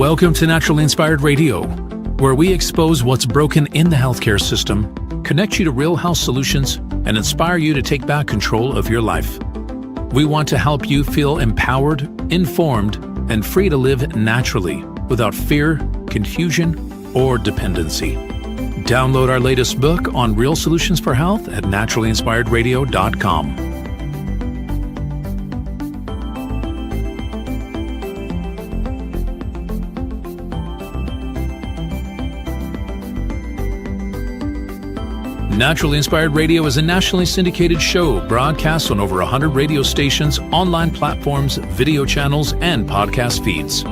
Welcome to Naturally Inspired Radio, where we expose what's broken in the healthcare system, connect you to real health solutions, and inspire you to take back control of your life. We want to help you feel empowered, informed, and free to live naturally without fear, confusion, or dependency. Download our latest book on real solutions for health at naturallyinspiredradio.com. Naturally Inspired Radio is a nationally syndicated show broadcast on over 100 radio stations, online platforms, video channels, and podcast feeds.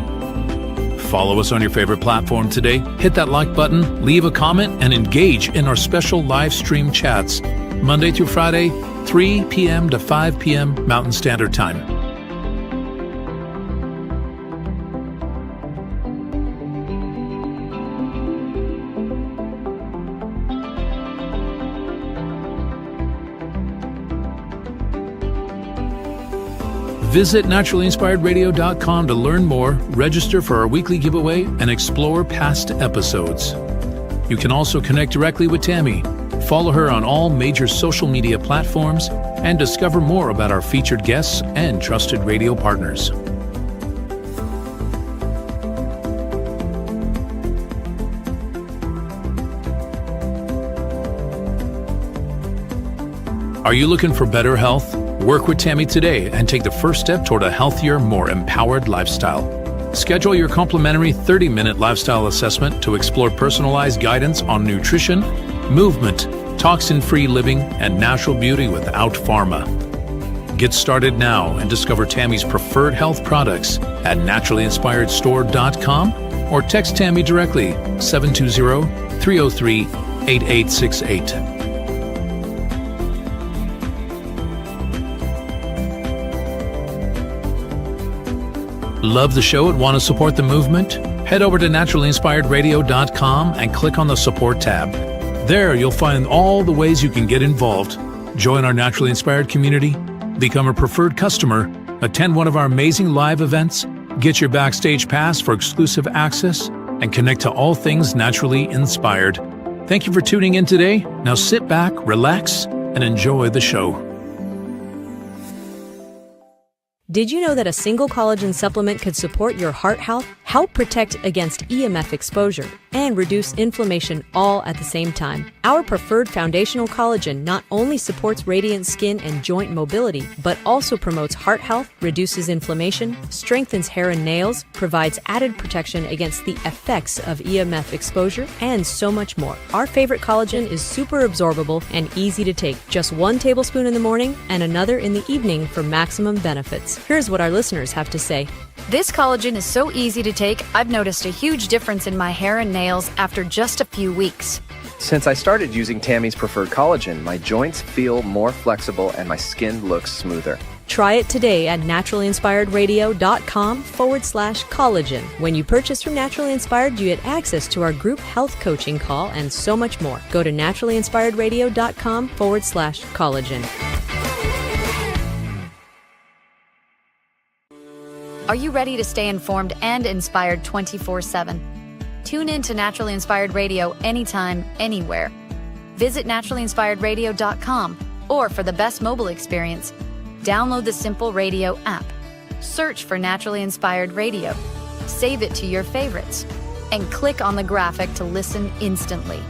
Follow us on your favorite platform today, hit that like button, leave a comment, and engage in our special live stream chats, Monday through Friday, 3 p.m. to 5 p.m. Mountain Standard Time. Visit naturallyinspiredradio.com to learn more, register for our weekly giveaway, and explore past episodes. You can also connect directly with Tammy, follow her on all major social media platforms, and discover more about our featured guests and trusted radio partners. Are you looking for better health? Work with Tammy today and take the first step toward a healthier, more empowered lifestyle. Schedule your complimentary 30-minute lifestyle assessment to explore personalized guidance on nutrition, movement, toxin-free living, and natural beauty without pharma. Get started now and discover Tammy's preferred health products at naturallyinspiredstore.com or text Tammy directly 720-303-8868. Love the show and want to support the movement? Head over to naturallyinspiredradio.com and click on the support tab. There you'll find all the ways you can get involved. Join our Naturally Inspired community, become a preferred customer, attend one of our amazing live events, get your backstage pass for exclusive access, and connect to all things naturally inspired. Thank you for tuning in today. Now sit back, relax, and enjoy the show. Did you know that a single collagen supplement could support your heart health, help protect against EMF exposure, and reduce inflammation all at the same time? Our preferred foundational collagen not only supports radiant skin and joint mobility, but also promotes heart health, reduces inflammation, strengthens hair and nails, provides added protection against the effects of EMF exposure, and so much more. Our favorite collagen is super absorbable and easy to take. Just 1 tablespoon in the morning and another in the evening for maximum benefits. Here's what our listeners have to say. This collagen is so easy to take, I've noticed a huge difference in my hair and nails after just a few weeks. Since I started using Tammy's preferred collagen, my joints feel more flexible and my skin looks smoother. Try it today at naturallyinspiredradio.com/collagen. When you purchase from Naturally Inspired, you get access to our group health coaching call and so much more. Go to naturallyinspiredradio.com/collagen. Are you ready to stay informed and inspired 24/7? Tune in to Naturally Inspired Radio anytime, anywhere. Visit naturallyinspiredradio.com, or for the best mobile experience, download the Simple Radio app. Search for Naturally Inspired Radio, save it to your favorites, and click on the graphic to listen instantly.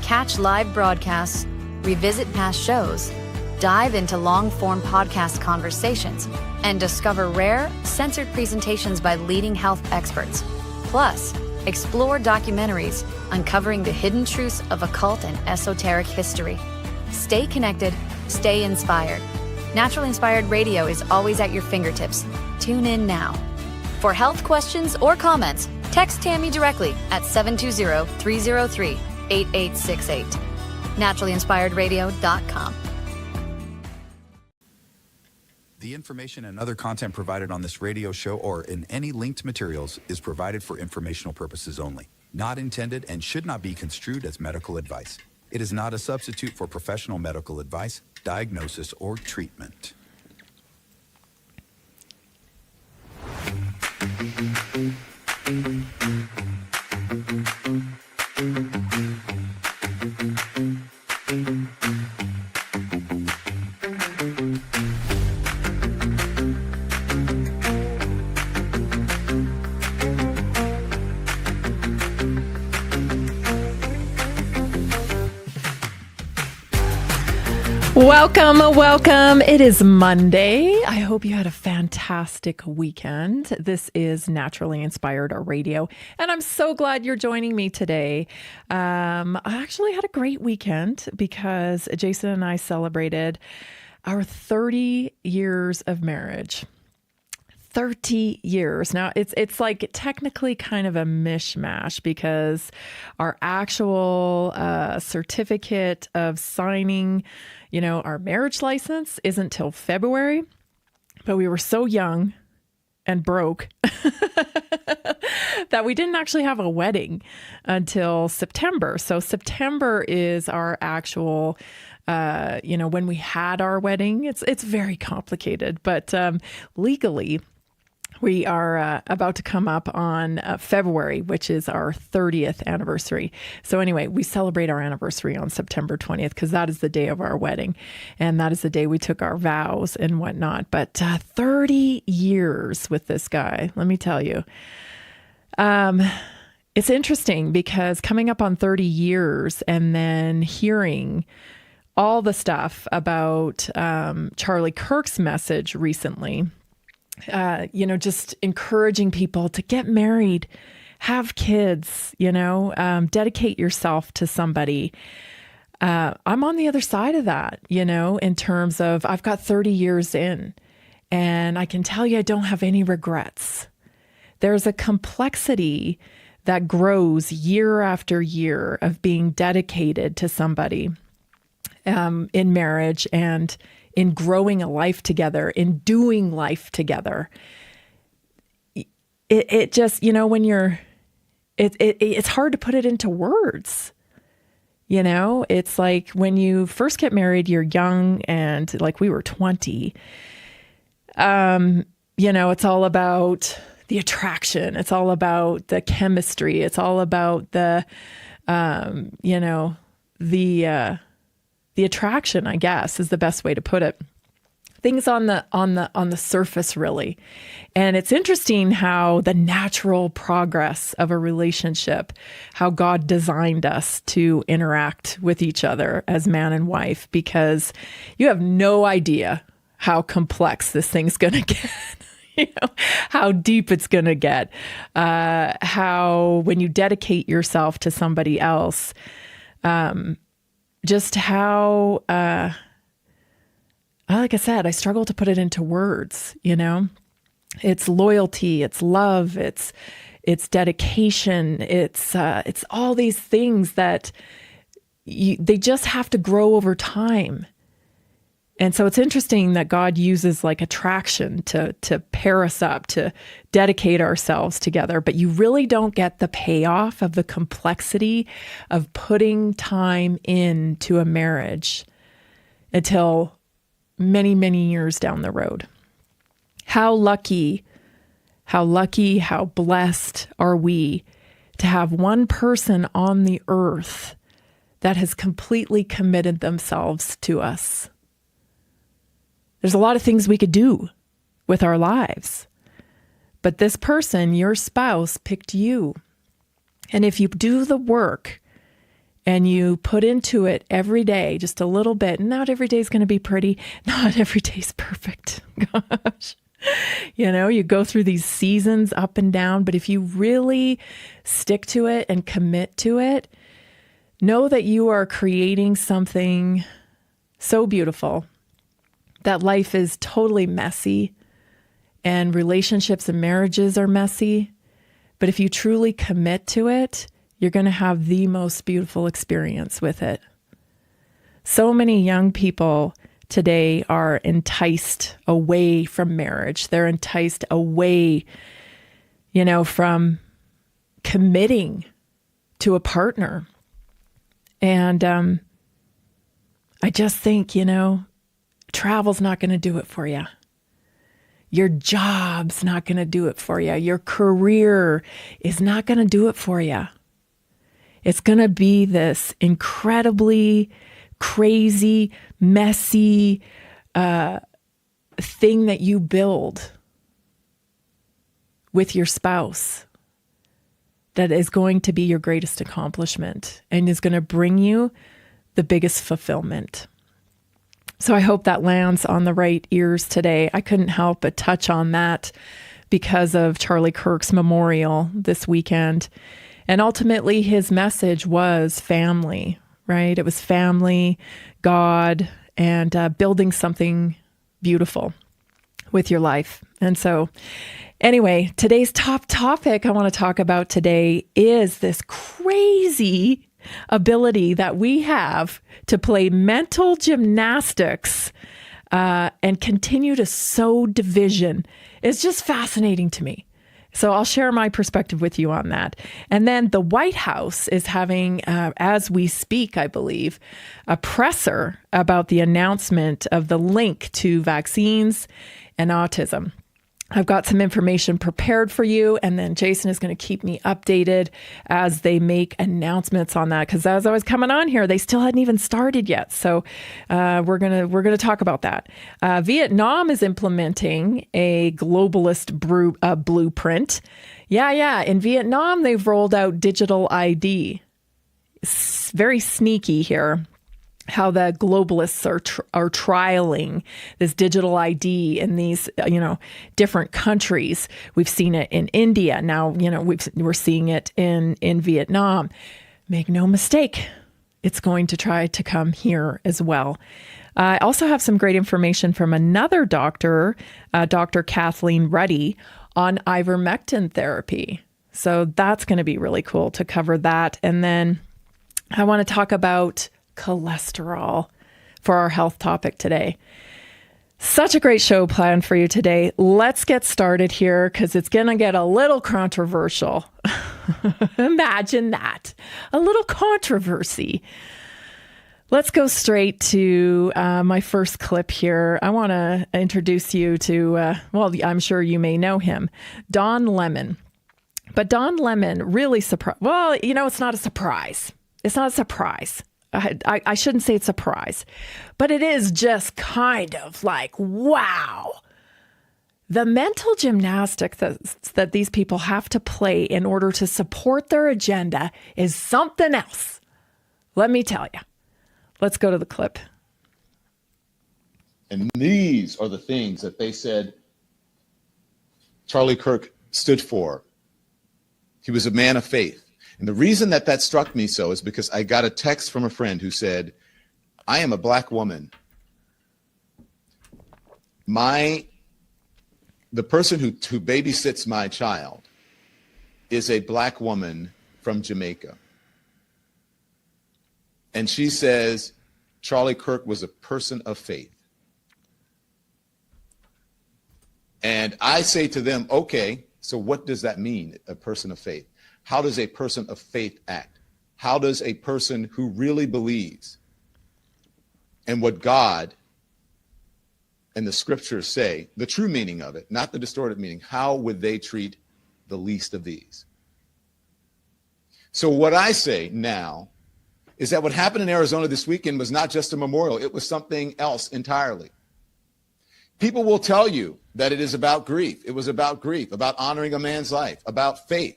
Catch live broadcasts, revisit past shows, dive into long-form podcast conversations, and discover rare, censored presentations by leading health experts. Plus, explore documentaries uncovering the hidden truths of occult and esoteric history. Stay connected, stay inspired. Naturally Inspired Radio is always at your fingertips. Tune in now. For health questions or comments, text Tammy directly at 720-303-8868. naturallyinspiredradio.com. The information and other content provided on this radio show or in any linked materials is provided for informational purposes only, not intended and should not be construed as medical advice. It is not a substitute for professional medical advice, diagnosis, or treatment. Welcome. It is Monday. I hope you had a fantastic weekend. This is Naturally Inspired Radio, and I'm so glad you're joining me today. I actually had a great weekend because Jason and I celebrated our 30 years of marriage. 30 years. Now, it's like technically kind of a mishmash because our actual certificate of signing, our marriage license isn't till February, but we were so young and broke that we didn't actually have a wedding until September. So September is our actual when we had our wedding. It's very complicated, but legally, we are about to come up on February, which is our 30th anniversary. So anyway, we celebrate our anniversary on September 20th because that is the day of our wedding. And that is the day we took our vows and whatnot. But 30 years with this guy, let me tell you. It's interesting because coming up on 30 years and then hearing all the stuff about Charlie Kirk's message recently, just encouraging people to get married, have kids, dedicate yourself to somebody. I'm on the other side of that, in terms of I've got 30 years in and I can tell you I don't have any regrets. There's a complexity that grows year after year of being dedicated to somebody in marriage and in growing a life together, in doing life together. It just, when you're, it's hard to put it into words. It's like when you first get married, you're young and like we were 20. It's all about the attraction. It's all about the chemistry. It's all about the attraction, I guess, is the best way to put it. Things on the surface, really. And it's interesting how the natural progress of a relationship, how God designed us to interact with each other as man and wife, because you have no idea how complex this thing's going to get. How deep it's going to get, how when you dedicate yourself to somebody else, just how, like I said, I struggle to put it into words, It's loyalty, it's love, it's dedication, it's all these things that they just have to grow over time. And so it's interesting that God uses like attraction to pair us up, to dedicate ourselves together, but you really don't get the payoff of the complexity of putting time into a marriage until many, many years down the road. How lucky, how blessed are we to have one person on the earth that has completely committed themselves to us. There's a lot of things we could do with our lives, but this person, your spouse, picked you. And if you do the work and you put into it every day, just a little bit, not every day is going to be pretty. Not every day is perfect. Gosh, you go through these seasons up and down, but if you really stick to it and commit to it, know that you are creating something so beautiful. That life is totally messy and relationships and marriages are messy. But if you truly commit to it, you're going to have the most beautiful experience with it. So many young people today are enticed away from marriage. They're enticed away, from committing to a partner. And I just think, travel's not going to do it for you. Your job's not going to do it for you. Your career is not going to do it for you. It's going to be this incredibly crazy, messy thing that you build with your spouse that is going to be your greatest accomplishment and is going to bring you the biggest fulfillment. So I hope that lands on the right ears today. I couldn't help but touch on that because of Charlie Kirk's memorial this weekend. And ultimately, his message was family, right? It was family, God, and building something beautiful with your life. And so anyway, today's top topic I want to talk about today is this crazy ability that we have to play mental gymnastics and continue to sow division. It's just fascinating to me. So I'll share my perspective with you on that. And then the White House is having, as we speak, I believe, a presser about the announcement of the link to vaccines and autism. I've got some information prepared for you, and then Jason is going to keep me updated as they make announcements on that. Because as I was coming on here, they still hadn't even started yet. So we're gonna talk about that. Vietnam is implementing a globalist blueprint. Yeah. In Vietnam, they've rolled out digital ID. It's very sneaky here. How the globalists are trialing this digital ID in these, different countries. We've seen it in India. Now, we're seeing it in Vietnam. Make no mistake, it's going to try to come here as well. I also have some great information from another doctor, Dr. Kathleen Ruddy, on ivermectin therapy. So that's going to be really cool to cover that. And then I want to talk about cholesterol for our health topic today. Such a great show planned for you today. Let's get started here because it's going to get a little controversial. Imagine that. A little controversy. Let's go straight to my first clip here. I want to introduce you to, I'm sure you may know him, Don Lemon. But Don Lemon really surprised. Well, it's not a surprise. It's not a surprise. I shouldn't say it's a surprise, but it is just kind of like, wow. The mental gymnastics that these people have to play in order to support their agenda is something else. Let me tell you. Let's go to the clip. And these are the things that they said Charlie Kirk stood for. He was a man of faith. And the reason that struck me so is because I got a text from a friend who said, I am a black woman. The person who babysits my child is a black woman from Jamaica. And she says, Charlie Kirk was a person of faith. And I say to them, okay, so what does that mean, a person of faith? How does a person of faith act? How does a person who really believes in what God and the scriptures say, the true meaning of it, not the distorted meaning, how would they treat the least of these? So what I say now is that what happened in Arizona this weekend was not just a memorial. It was something else entirely. People will tell you that it is about grief. It was about grief, about honoring a man's life, about faith.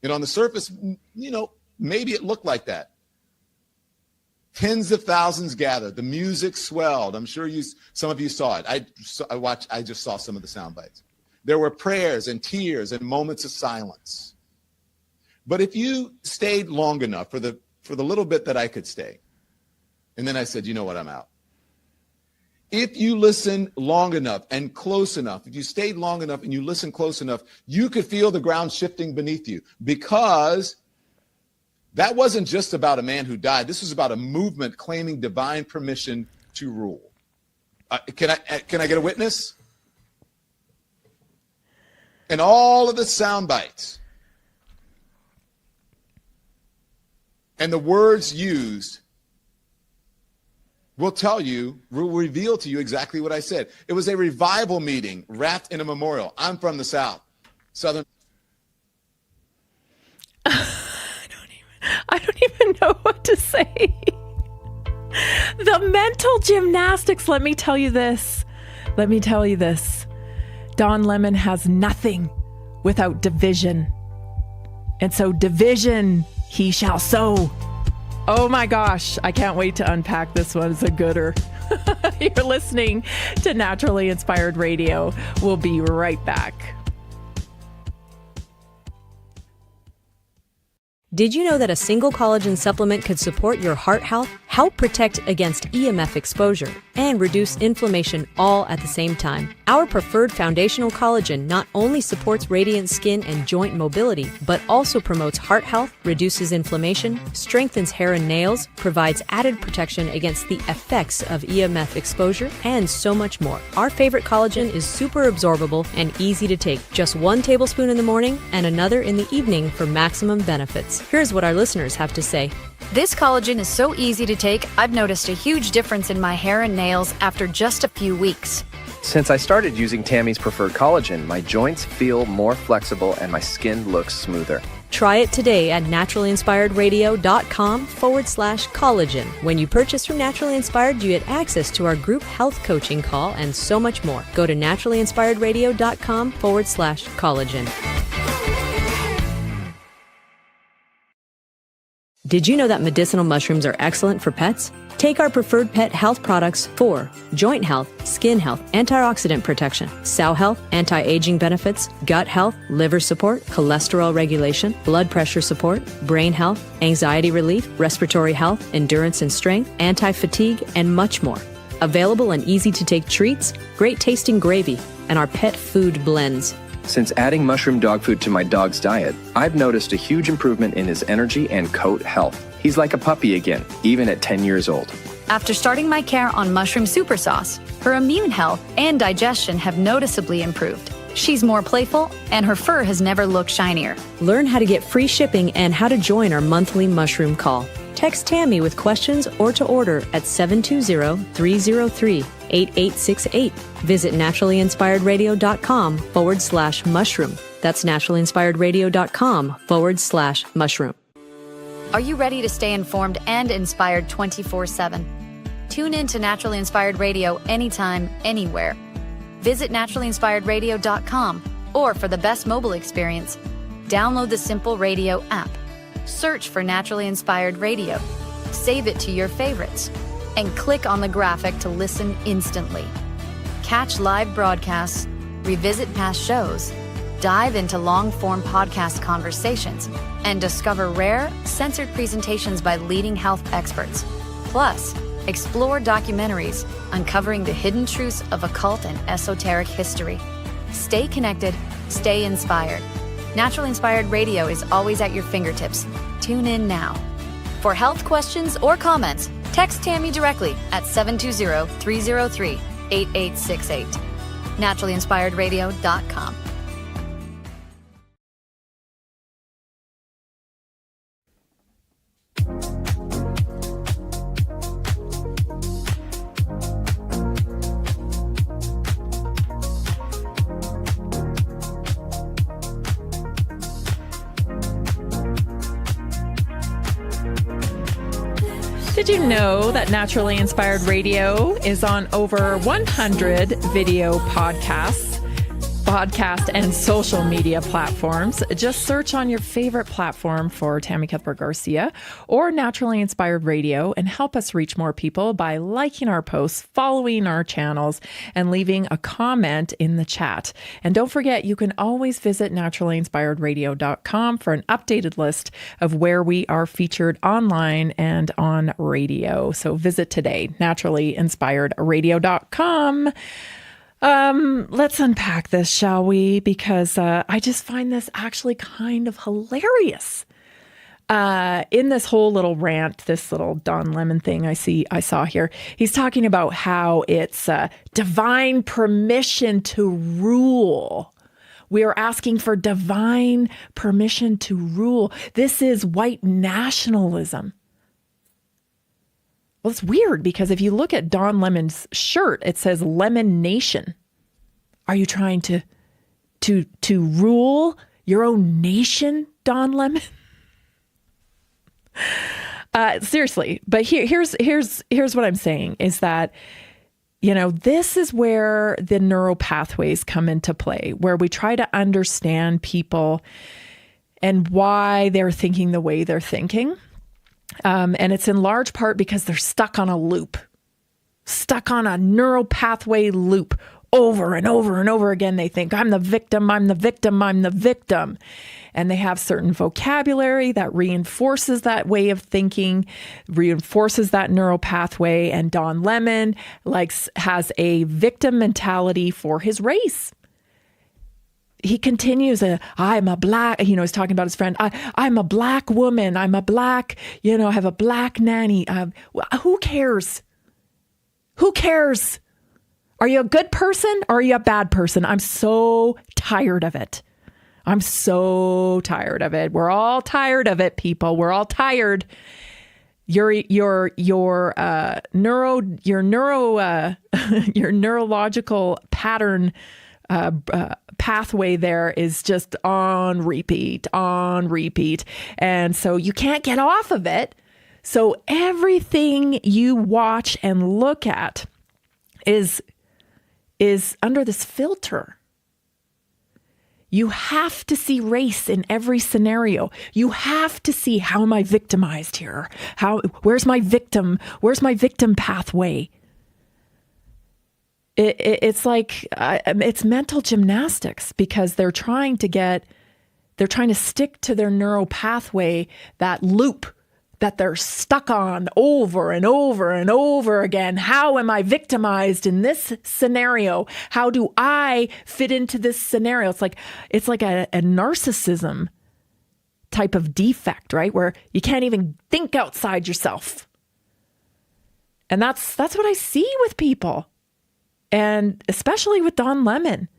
On the surface, maybe it looked like that. Tens of thousands gathered. The music swelled. I'm sure some of you saw it. I just saw some of the sound bites. There were prayers and tears and moments of silence. But if you stayed long enough for the little bit that I could stay, and then I said, you know what, I'm out. If you listen long enough and close enough, if you stayed long enough and you listen close enough, you could feel the ground shifting beneath you, because that wasn't just about a man who died. This was about a movement claiming divine permission to rule. Can I get a witness? And all of the sound bites and the words used will reveal to you exactly what I said. It was a revival meeting wrapped in a memorial. I'm from the South, Southern. I don't even know what to say. The mental gymnastics, let me tell you this. Don Lemon has nothing without division. And so division he shall sow. Oh my gosh, I can't wait to unpack this one. It's a gooder. You're listening to Naturally Inspired Radio. We'll be right back. Did you know that a single collagen supplement could support your heart health, help protect against EMF exposure, and reduce inflammation all at the same time? Our preferred foundational collagen not only supports radiant skin and joint mobility, but also promotes heart health, reduces inflammation, strengthens hair and nails, provides added protection against the effects of EMF exposure, and so much more. Our favorite collagen is super absorbable and easy to take. Just 1 tablespoon in the morning and another in the evening for maximum benefits. Here's what our listeners have to say. This collagen is so easy to take, I've noticed a huge difference in my hair and nails after just a few weeks. Since I started using Tammy's preferred collagen, my joints feel more flexible and my skin looks smoother. Try it today at naturallyinspiredradio.com/collagen. When you purchase from Naturally Inspired, you get access to our group health coaching call and so much more. Go to naturallyinspiredradio.com/collagen. Did you know that medicinal mushrooms are excellent for pets? Take our preferred pet health products for joint health, skin health, antioxidant protection, sow health, anti-aging benefits, gut health, liver support, cholesterol regulation, blood pressure support, brain health, anxiety relief, respiratory health, endurance and strength, anti-fatigue, and much more. Available in easy-to-take treats, great tasting gravy, and our pet food blends. Since adding mushroom dog food to my dog's diet, I've noticed a huge improvement in his energy and coat health. He's like a puppy again, even at 10 years old. After starting my care on mushroom super sauce, her immune health and digestion have noticeably improved. She's more playful, and her fur has never looked shinier. Learn how to get free shipping and how to join our monthly mushroom call. Text Tammy with questions or to order at 720-303-8868. Visit naturallyinspiredradio.com/mushroom. That's naturallyinspiredradio.com/mushroom. Are you ready to stay informed and inspired 24/7? Tune in to Naturally Inspired Radio anytime, anywhere. Visit naturallyinspiredradio.com, or for the best mobile experience, download the Simple Radio app. Search for Naturally Inspired Radio, save it to your favorites, and click on the graphic to listen instantly. Catch live broadcasts, revisit past shows, dive into long-form podcast conversations, and discover rare, censored presentations by leading health experts. Plus, explore documentaries uncovering the hidden truths of occult and esoteric history. Stay connected, stay inspired. Naturally Inspired Radio is always at your fingertips. Tune in now. For health questions or comments, text Tammy directly at 720-303-8868. naturallyinspiredradio.com. Did you know that Naturally Inspired Radio is on over 100 video podcasts, and social media platforms? Just search on your favorite platform for Tammy Cuthbert Garcia or Naturally Inspired Radio and help us reach more people by liking our posts, following our channels, and leaving a comment in the chat. And don't forget, you can always visit naturallyinspiredradio.com for an updated list of where we are featured online and on radio. So visit today, naturallyinspiredradio.com. Let's unpack this, shall we? Because I just find this actually kind of hilarious. In this whole little rant, this little Don Lemon thing I saw here, he's talking about how it's divine permission to rule. We are asking for divine permission to rule. This is white nationalism. Well, it's weird because if you look at Don Lemon's shirt, it says Lemon Nation. Are you trying to rule your own nation, Don Lemon? Seriously, but here's what I'm saying is that, you know, this is where the neural pathways come into play, where we try to understand people and why they're thinking the way they're thinking. And it's in large part because they're stuck on a loop, stuck on a neural pathway loop over and over and over again. They think, I'm the victim, I'm the victim, I'm the victim. And they have certain vocabulary that reinforces that way of thinking, reinforces that neural pathway. And Don Lemon has a victim mentality for his race. He continues, I'm a black, he's talking about his friend. I'm a black woman. I'm a black, I have a black nanny. Who cares? Who cares? Are you a good person or are you a bad person? I'm so tired of it. I'm so tired of it. We're all tired of it, people. We're all tired. Your neurological pattern pathway there is just on repeat. And so you can't get off of it. So everything you watch and look at is under this filter. You have to see race in every scenario. You have to see, how am I victimized here? Where's my victim? Where's my victim pathway? It's like, it's mental gymnastics, because they're trying to stick to their neural pathway, that loop that they're stuck on over and over and over again. How am I victimized in this scenario? How do I fit into this scenario? It's like a narcissism type of defect, right? Where you can't even think outside yourself. And that's what I see with people. And especially with Don Lemon.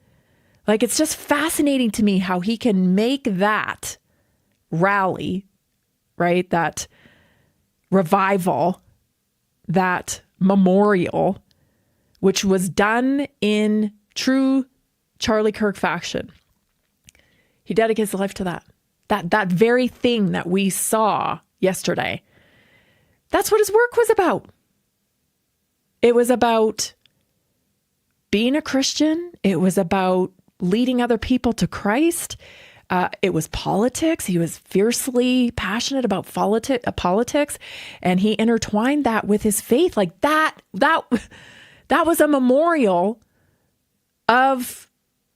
Like, it's just fascinating to me how he can make that rally, right? That revival, that memorial, which was done in true Charlie Kirk fashion. He dedicates his life to that very thing that we saw yesterday. That's what his work was about. It was about being a Christian. It was about leading other people to Christ. It was politics. He was fiercely passionate about politics, and he intertwined that with his faith. Like that was a memorial of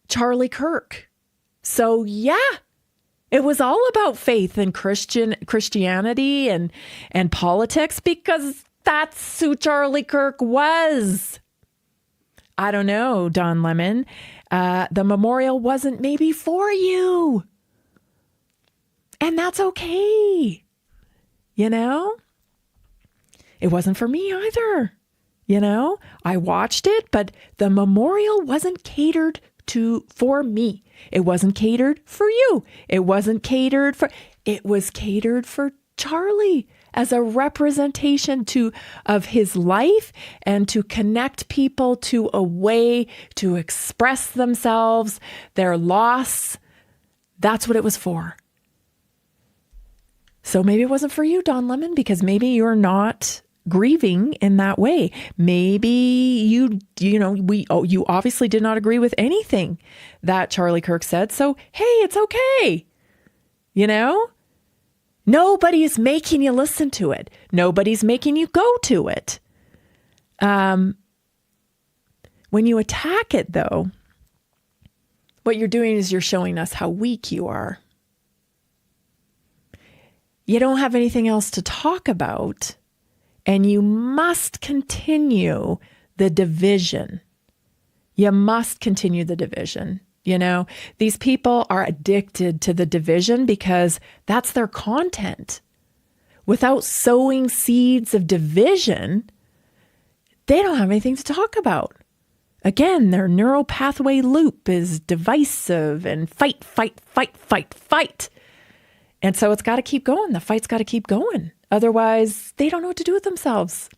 Charlie Kirk. So yeah, it was all about faith and Christianity and politics, because that's who Charlie Kirk was. I don't know, Don Lemon. The memorial wasn't maybe for you. And that's okay. It wasn't for me either. I watched it, but the memorial wasn't catered for me. It wasn't catered for you. It was catered for Charlie as a representation of his life, and to connect people to a way to express themselves, their loss. That's what it was for. So maybe it wasn't for you, Don Lemon, because maybe you're not grieving in that way. Maybe you obviously did not agree with anything that Charlie Kirk said. So, hey, it's okay. Nobody is making you listen to it. Nobody's making you go to it. When you attack it, though, what you're doing is you're showing us how weak you are. You don't have anything else to talk about, and you must continue the division. You must continue the division. These people are addicted to the division because that's their content. Without sowing seeds of division, they don't have anything to talk about. Again, their neural pathway loop is divisive and fight. And so it's got to keep going. The fight's got to keep going. Otherwise, they don't know what to do with themselves.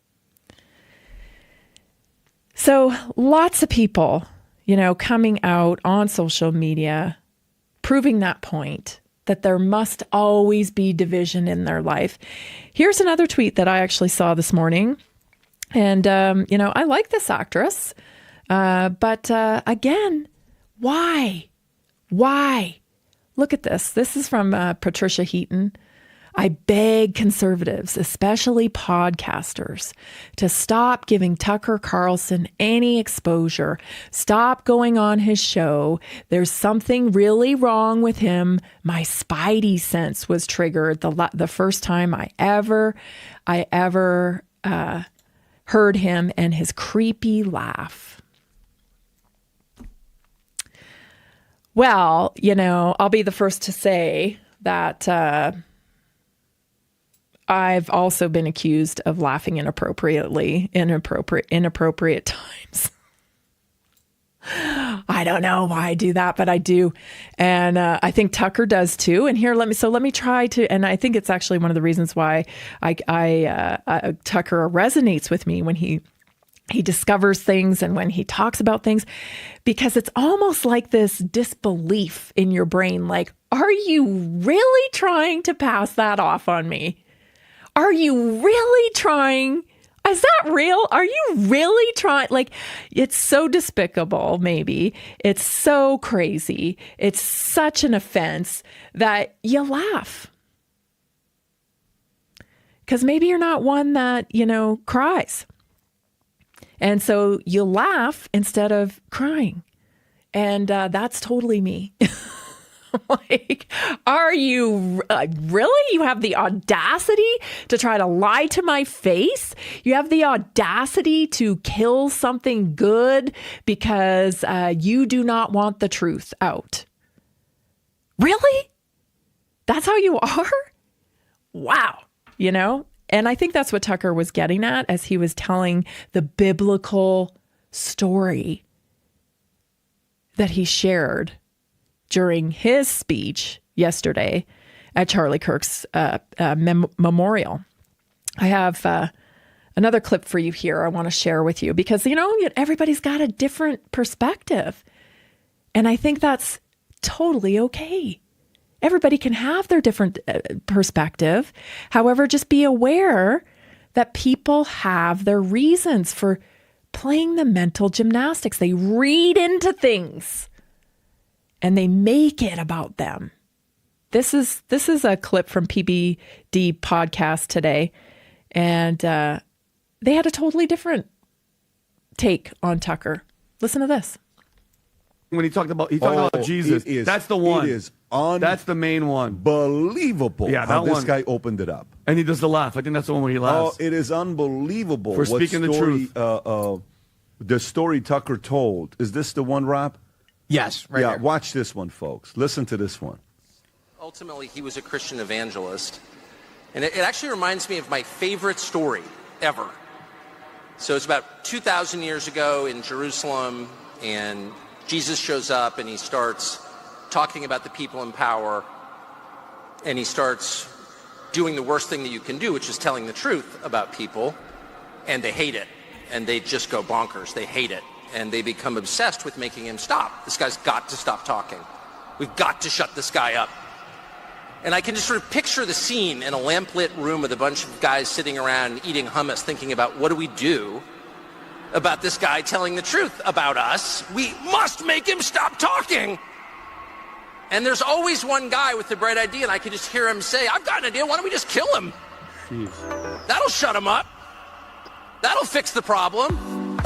So lots of people, coming out on social media, proving that point, that there must always be division in their life. Here's another tweet that I actually saw this morning. And, I like this actress. But again, why? Look at this. This is from Patricia Heaton. I beg conservatives, especially podcasters, to stop giving Tucker Carlson any exposure. Stop going on his show. There's something really wrong with him. My spidey sense was triggered the first time I ever heard him and his creepy laugh. Well, I'll be the first to say that I've also been accused of laughing inappropriate times. I don't know why I do that, but I do. And I think Tucker does too. And here, let me try to, and I think it's actually one of the reasons why Tucker resonates with me when he discovers things and when he talks about things, because it's almost like this disbelief in your brain. Like, are you really trying to pass that off on me? Are you really trying? Is that real? Are you really trying? Like, it's so despicable, maybe. It's so crazy. It's such an offense that you laugh. Because maybe you're not one that, cries. And so you laugh instead of crying. And that's totally me. Like, are you really? You have the audacity to try to lie to my face? You have the audacity to kill something good because you do not want the truth out. Really? That's how you are? Wow. And I think that's what Tucker was getting at as he was telling the biblical story that he shared during his speech yesterday at Charlie Kirk's memorial. I have another clip for you here I want to share with you because, everybody's got a different perspective. And I think that's totally okay. Everybody can have their different perspective. However, just be aware that people have their reasons for playing the mental gymnastics. They read into things and they make it about them. This is a clip from PBD podcast today, and they had a totally different take on Tucker. Listen to this. When he talked about Jesus, that's the one. It is that's the main one. Unbelievable. Yeah, how that this one. guy opened it up. And he does the laugh. I think that's the one where he laughs. Oh, it is unbelievable. For speaking the truth. The story Tucker told. Is this the one, Rob? Yes, right Yeah, here. watch this one, folks. Listen to this one. Ultimately, he was a Christian evangelist. And it actually reminds me of my favorite story ever. So it's about 2,000 years ago in Jerusalem, and Jesus shows up and he starts talking about the people in power, and he starts doing the worst thing that you can do, which is telling the truth about people, and they hate it, and they just go bonkers. They hate it, and they become obsessed with making him stop. This guy's got to stop talking. We've got to shut this guy up. And I can just sort of picture the scene in a lamplit room with a bunch of guys sitting around eating hummus, thinking about what do we do about this guy telling the truth about us. We must make him stop talking. And there's always one guy with the bright idea, and I can just hear him say, I've got an idea, why don't we just kill him? Jeez. That'll shut him up. That'll fix the problem.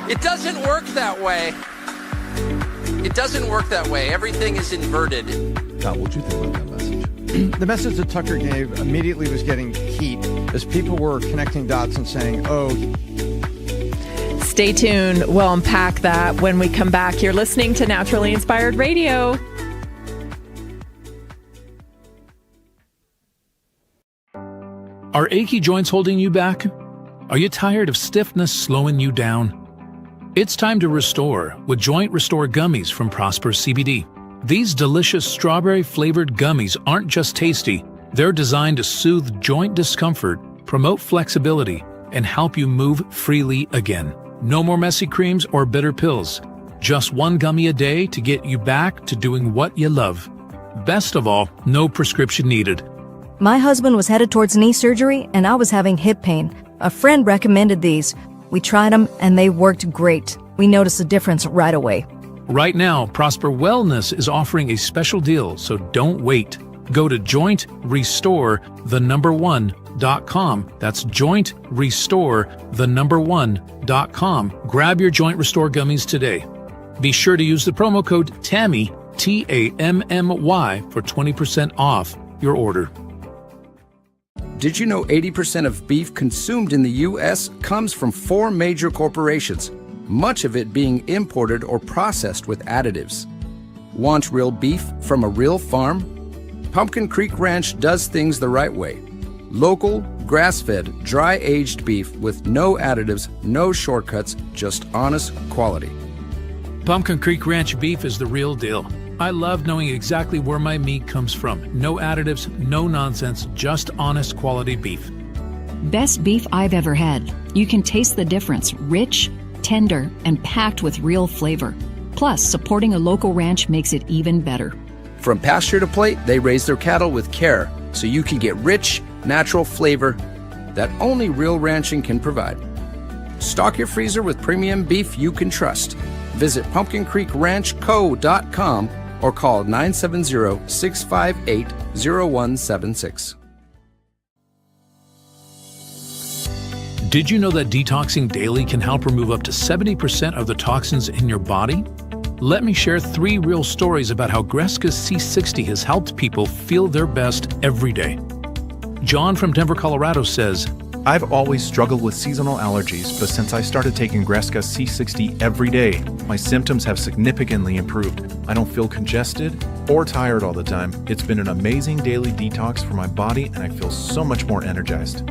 It doesn't work that way. It doesn't work that way. Everything is inverted. Tom, what do you think about that message? The message that Tucker gave immediately was getting heat as people were connecting dots and saying, Stay tuned. We'll unpack that when we come back. You're listening to Naturally Inspired Radio. Are achy joints holding you back? Are you tired of stiffness slowing you down? It's time to restore with Joint Restore Gummies from Prosper CBD. These delicious strawberry-flavored gummies aren't just tasty. They're designed to soothe joint discomfort, promote flexibility, and help you move freely again. No more messy creams or bitter pills. Just one gummy a day to get you back to doing what you love. Best of all, no prescription needed. My husband was headed towards knee surgery, and I was having hip pain. A friend recommended these. We tried them, and they worked great. We noticed a difference right away. Right now, Prosper Wellness is offering a special deal, so don't wait. Go to jointrestore1.com. That's jointrestore1.com. Grab your Joint Restore gummies today. Be sure to use the promo code TAMMY, TAMMY, for 20% off your order. Did you know 80% of beef consumed in the U.S. comes from 4 major corporations, much of it being imported or processed with additives? Want real beef from a real farm? Pumpkin Creek Ranch does things the right way. Local, grass-fed, dry-aged beef with no additives, no shortcuts, just honest quality. Pumpkin Creek Ranch beef is the real deal. I love knowing exactly where my meat comes from. No additives, no nonsense, just honest quality beef. Best beef I've ever had. You can taste the difference. Rich, tender, and packed with real flavor. Plus, supporting a local ranch makes it even better. From pasture to plate, they raise their cattle with care, so you can get rich, natural flavor that only real ranching can provide. Stock your freezer with premium beef you can trust. Visit pumpkincreekranchco.com or call 970-658-0176. Did you know that detoxing daily can help remove up to 70% of the toxins in your body? Let me share 3 real stories about how Greska's C60 has helped people feel their best every day. John from Denver, Colorado says, I've always struggled with seasonal allergies, but since I started taking Greska C60 every day, my symptoms have significantly improved. I don't feel congested or tired all the time. It's been an amazing daily detox for my body, and I feel so much more energized.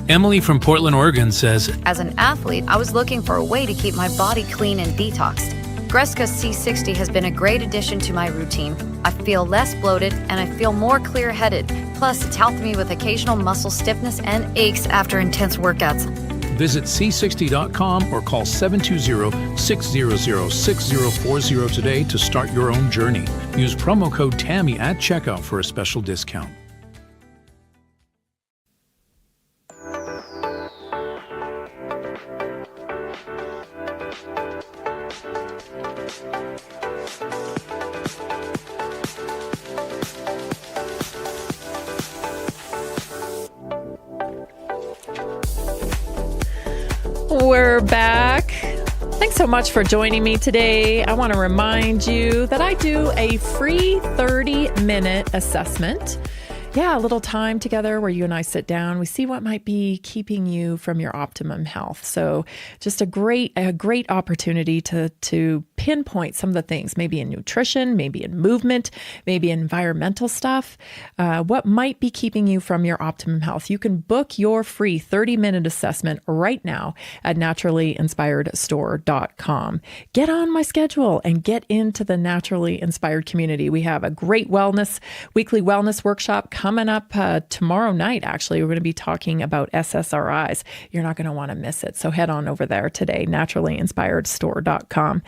Emily from Portland, Oregon says, As an athlete, I was looking for a way to keep my body clean and detoxed. Greska C60 has been a great addition to my routine. I feel less bloated and I feel more clear-headed. Plus, it's helped me with occasional muscle stiffness and aches after intense workouts. Visit c60.com or call 720-600-6040 today to start your own journey. Use promo code TAMMY at checkout for a special discount. We're back. Thanks so much for joining me today. I want to remind you that I do a free 30-minute assessment. Yeah, a little time together where you and I sit down. We see what might be keeping you from your optimum health. So just a great opportunity to pinpoint some of the things, maybe in nutrition, maybe in movement, maybe environmental stuff, what might be keeping you from your optimum health. You can book your free 30-minute assessment right now at naturallyinspiredstore.com. Get on my schedule and get into the Naturally Inspired community. We have a great weekly wellness workshop coming up tomorrow night. Actually, we're going to be talking about SSRIs. You're not going to want to miss it. So head on over there today, naturallyinspiredstore.com.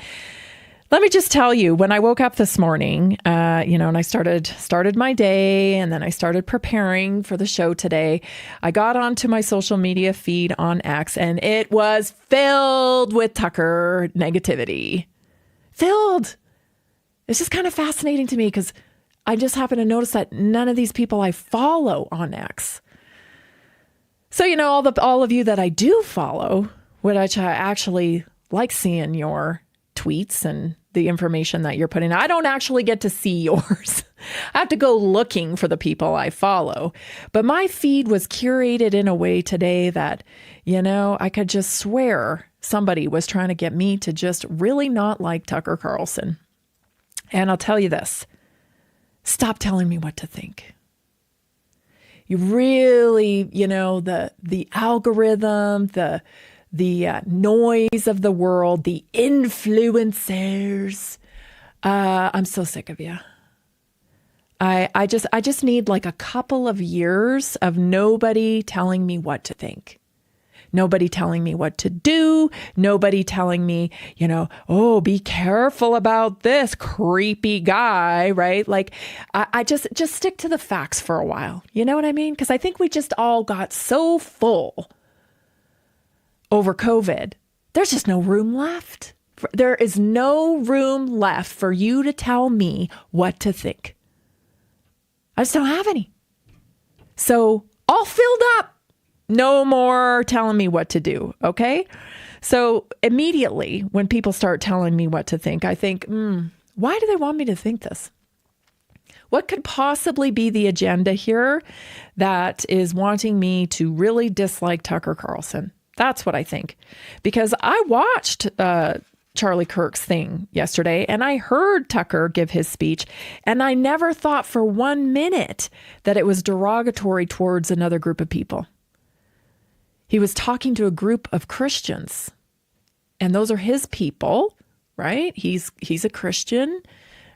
Let me just tell you, when I woke up this morning, and I started my day, and then I started preparing for the show today, I got onto my social media feed on X, and it was filled with Tucker negativity. Filled. It's just kind of fascinating to me because I just happen to notice that none of these people I follow on X. So, all of you that I do follow, which I actually like seeing your tweets and the information that you're putting. I don't actually get to see yours. I have to go looking for the people I follow. But my feed was curated in a way today that, I could just swear somebody was trying to get me to just really not like Tucker Carlson. And I'll tell you this. Stop telling me what to think. You really, the algorithm, the noise of the world, the influencers. I'm so sick of you. I just need like a couple of years of nobody telling me what to think. Nobody telling me what to do. Nobody telling me, oh, be careful about this creepy guy, right? Like, I just stick to the facts for a while. You know what I mean? Because I think we just all got so full over COVID. There's just no room left there is no room left for you to tell me what to think. I just don't have any. So all filled up. No more telling me what to do. Okay. So immediately when people start telling me what to think, I think, why do they want me to think this? What could possibly be the agenda here that is wanting me to really dislike Tucker Carlson? That's what I think. Because I watched Charlie Kirk's thing yesterday and I heard Tucker give his speech, and I never thought for 1 minute that it was derogatory towards another group of people. He was talking to a group of Christians, and those are his people, right? He's a Christian.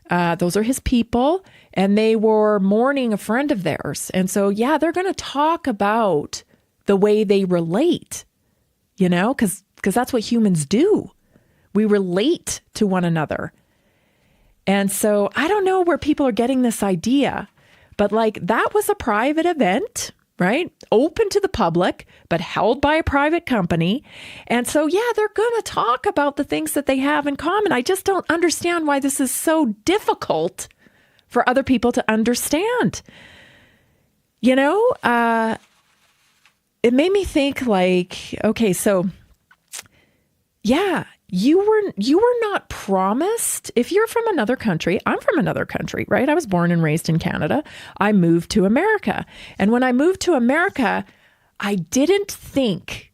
Those are his people, and they were mourning a friend of theirs. And so, yeah, they're going to talk about the way they relate, because that's what humans do. We relate to one another. And so I don't know where people are getting this idea, but like that was a private event, right? Open to the public, but held by a private company. And so, yeah, they're going to talk about the things that they have in common. I just don't understand why this is so difficult for other people to understand. It made me think like, okay, so yeah, you were not promised. If you're from another country, I'm from another country, right? I was born and raised in Canada. I moved to America. And when I moved to America, I did not think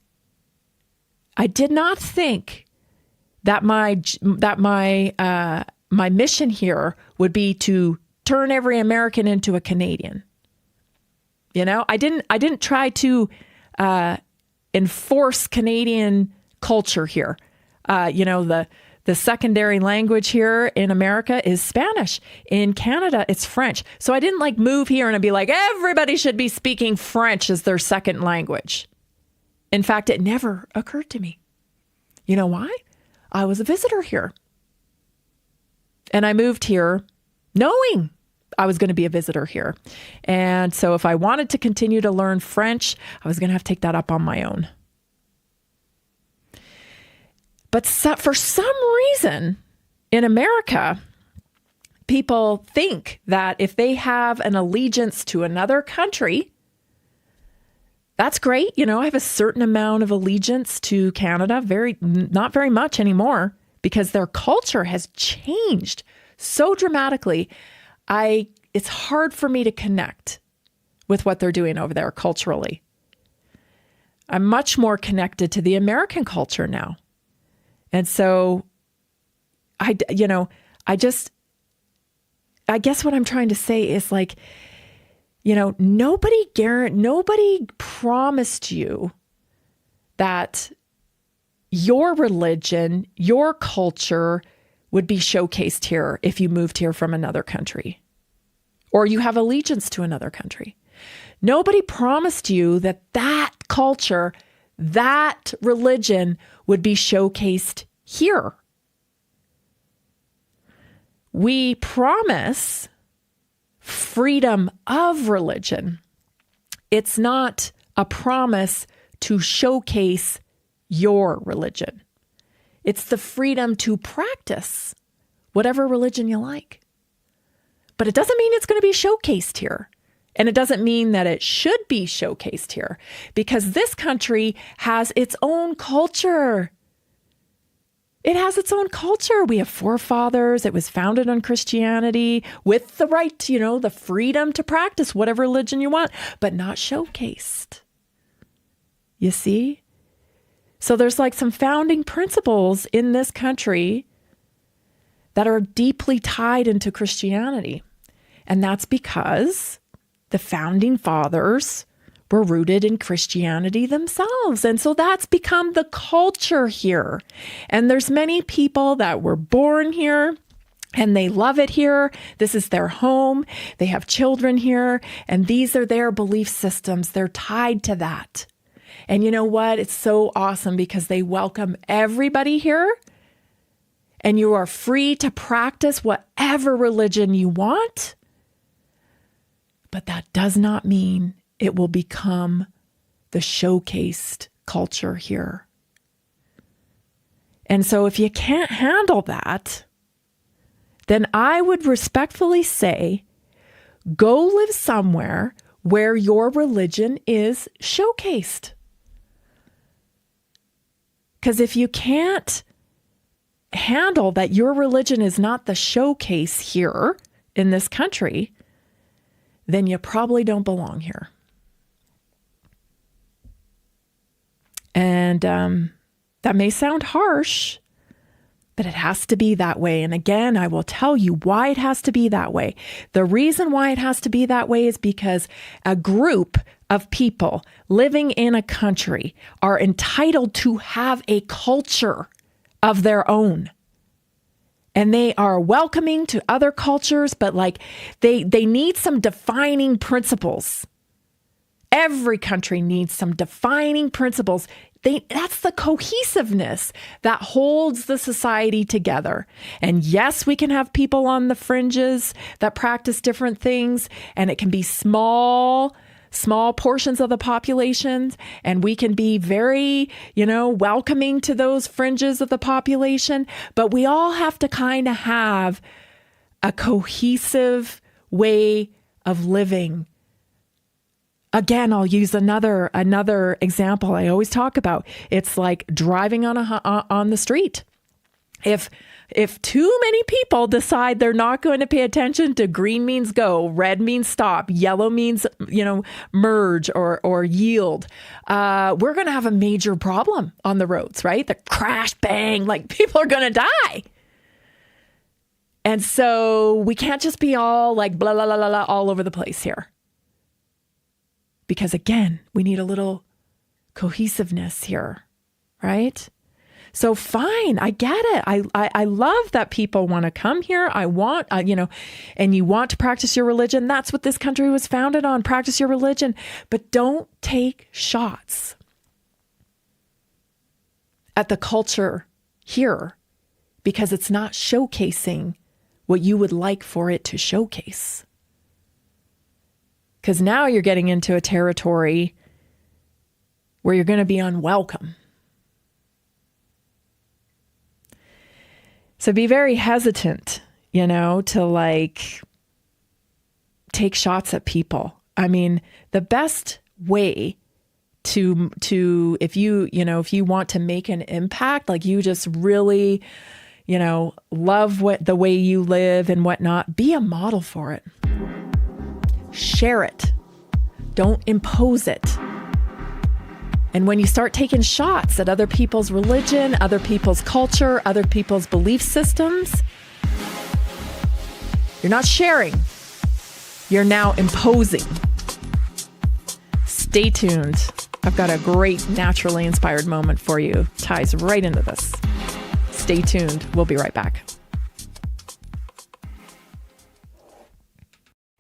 that my mission here would be to turn every American into a Canadian. I didn't try to enforce Canadian culture here. The secondary language here in America is Spanish. In Canada, it's French. So I didn't like move here and be like, everybody should be speaking French as their second language. In fact, it never occurred to me. You know why? I was a visitor here. And I moved here knowing I was going to be a visitor here. And so if I wanted to continue to learn French, I was going to have to take that up on my own. But for some reason in America, people think that if they have an allegiance to another country, that's great. I have a certain amount of allegiance to Canada, not very much anymore, because their culture has changed so dramatically. It's hard for me to connect with what they're doing over there culturally. I'm much more connected to the American culture now. And so I guess what I'm trying to say is like, nobody promised you that your religion, your culture would be showcased here if you moved here from another country or you have allegiance to another country. Nobody promised you that culture, that religion would be showcased here. We promise freedom of religion. It's not a promise to showcase your religion. It's the freedom to practice whatever religion you like. But it doesn't mean it's going to be showcased here. And it doesn't mean that it should be showcased here, because this country has its own culture. It has its own culture. We have forefathers. It was founded on Christianity with the right, the freedom to practice whatever religion you want, but not showcased. You see? So there's like some founding principles in this country that are deeply tied into Christianity. And that's because the founding fathers were rooted in Christianity themselves. And so that's become the culture here. And there's many people that were born here and they love it here. This is their home. They have children here. And these are their belief systems. They're tied to that. And you know what? It's so awesome because they welcome everybody here. And you are free to practice whatever religion you want. But that does not mean it will become the showcased culture here. And so if you can't handle that, then I would respectfully say, go live somewhere where your religion is showcased. Because if you can't handle that your religion is not the showcase here in this country, then you probably don't belong here. And that may sound harsh, but it has to be that way. And again, I will tell you why it has to be that way. The reason why it has to be that way is because a group of people living in a country are entitled to have a culture of their own. And they are welcoming to other cultures, but like they need some defining principles. Every country needs some defining principles. That's the cohesiveness that holds the society together. And yes, we can have people on the fringes that practice different things, and it can be small portions of the population, and we can be very, welcoming to those fringes of the population, but we all have to kind of have a cohesive way of living. Again, I'll use another example I always talk about. It's like driving on the street. If too many people decide they're not going to pay attention to green means go, red means stop, yellow means, merge or yield, we're going to have a major problem on the roads, right? The crash, bang, like people are going to die. And so we can't just be all like blah, blah, blah, blah, blah all over the place here. Because again, we need a little cohesiveness here, right? So fine, I get it. I love that people want to come here. I want, and you want to practice your religion. That's what this country was founded on. Practice your religion, but don't take shots at the culture here because it's not showcasing what you would like for it to showcase. Because now you're getting into a territory where you're going to be unwelcome. So be very hesitant, to like take shots at people. I mean, the best way to if you want to make an impact, like you just really, love the way you live and whatnot, be a model for it. Share it. Don't impose it. And when you start taking shots at other people's religion, other people's culture, other people's belief systems, you're not sharing. You're now imposing. Stay tuned. I've got a great naturally inspired moment for you. Ties right into this. Stay tuned. We'll be right back.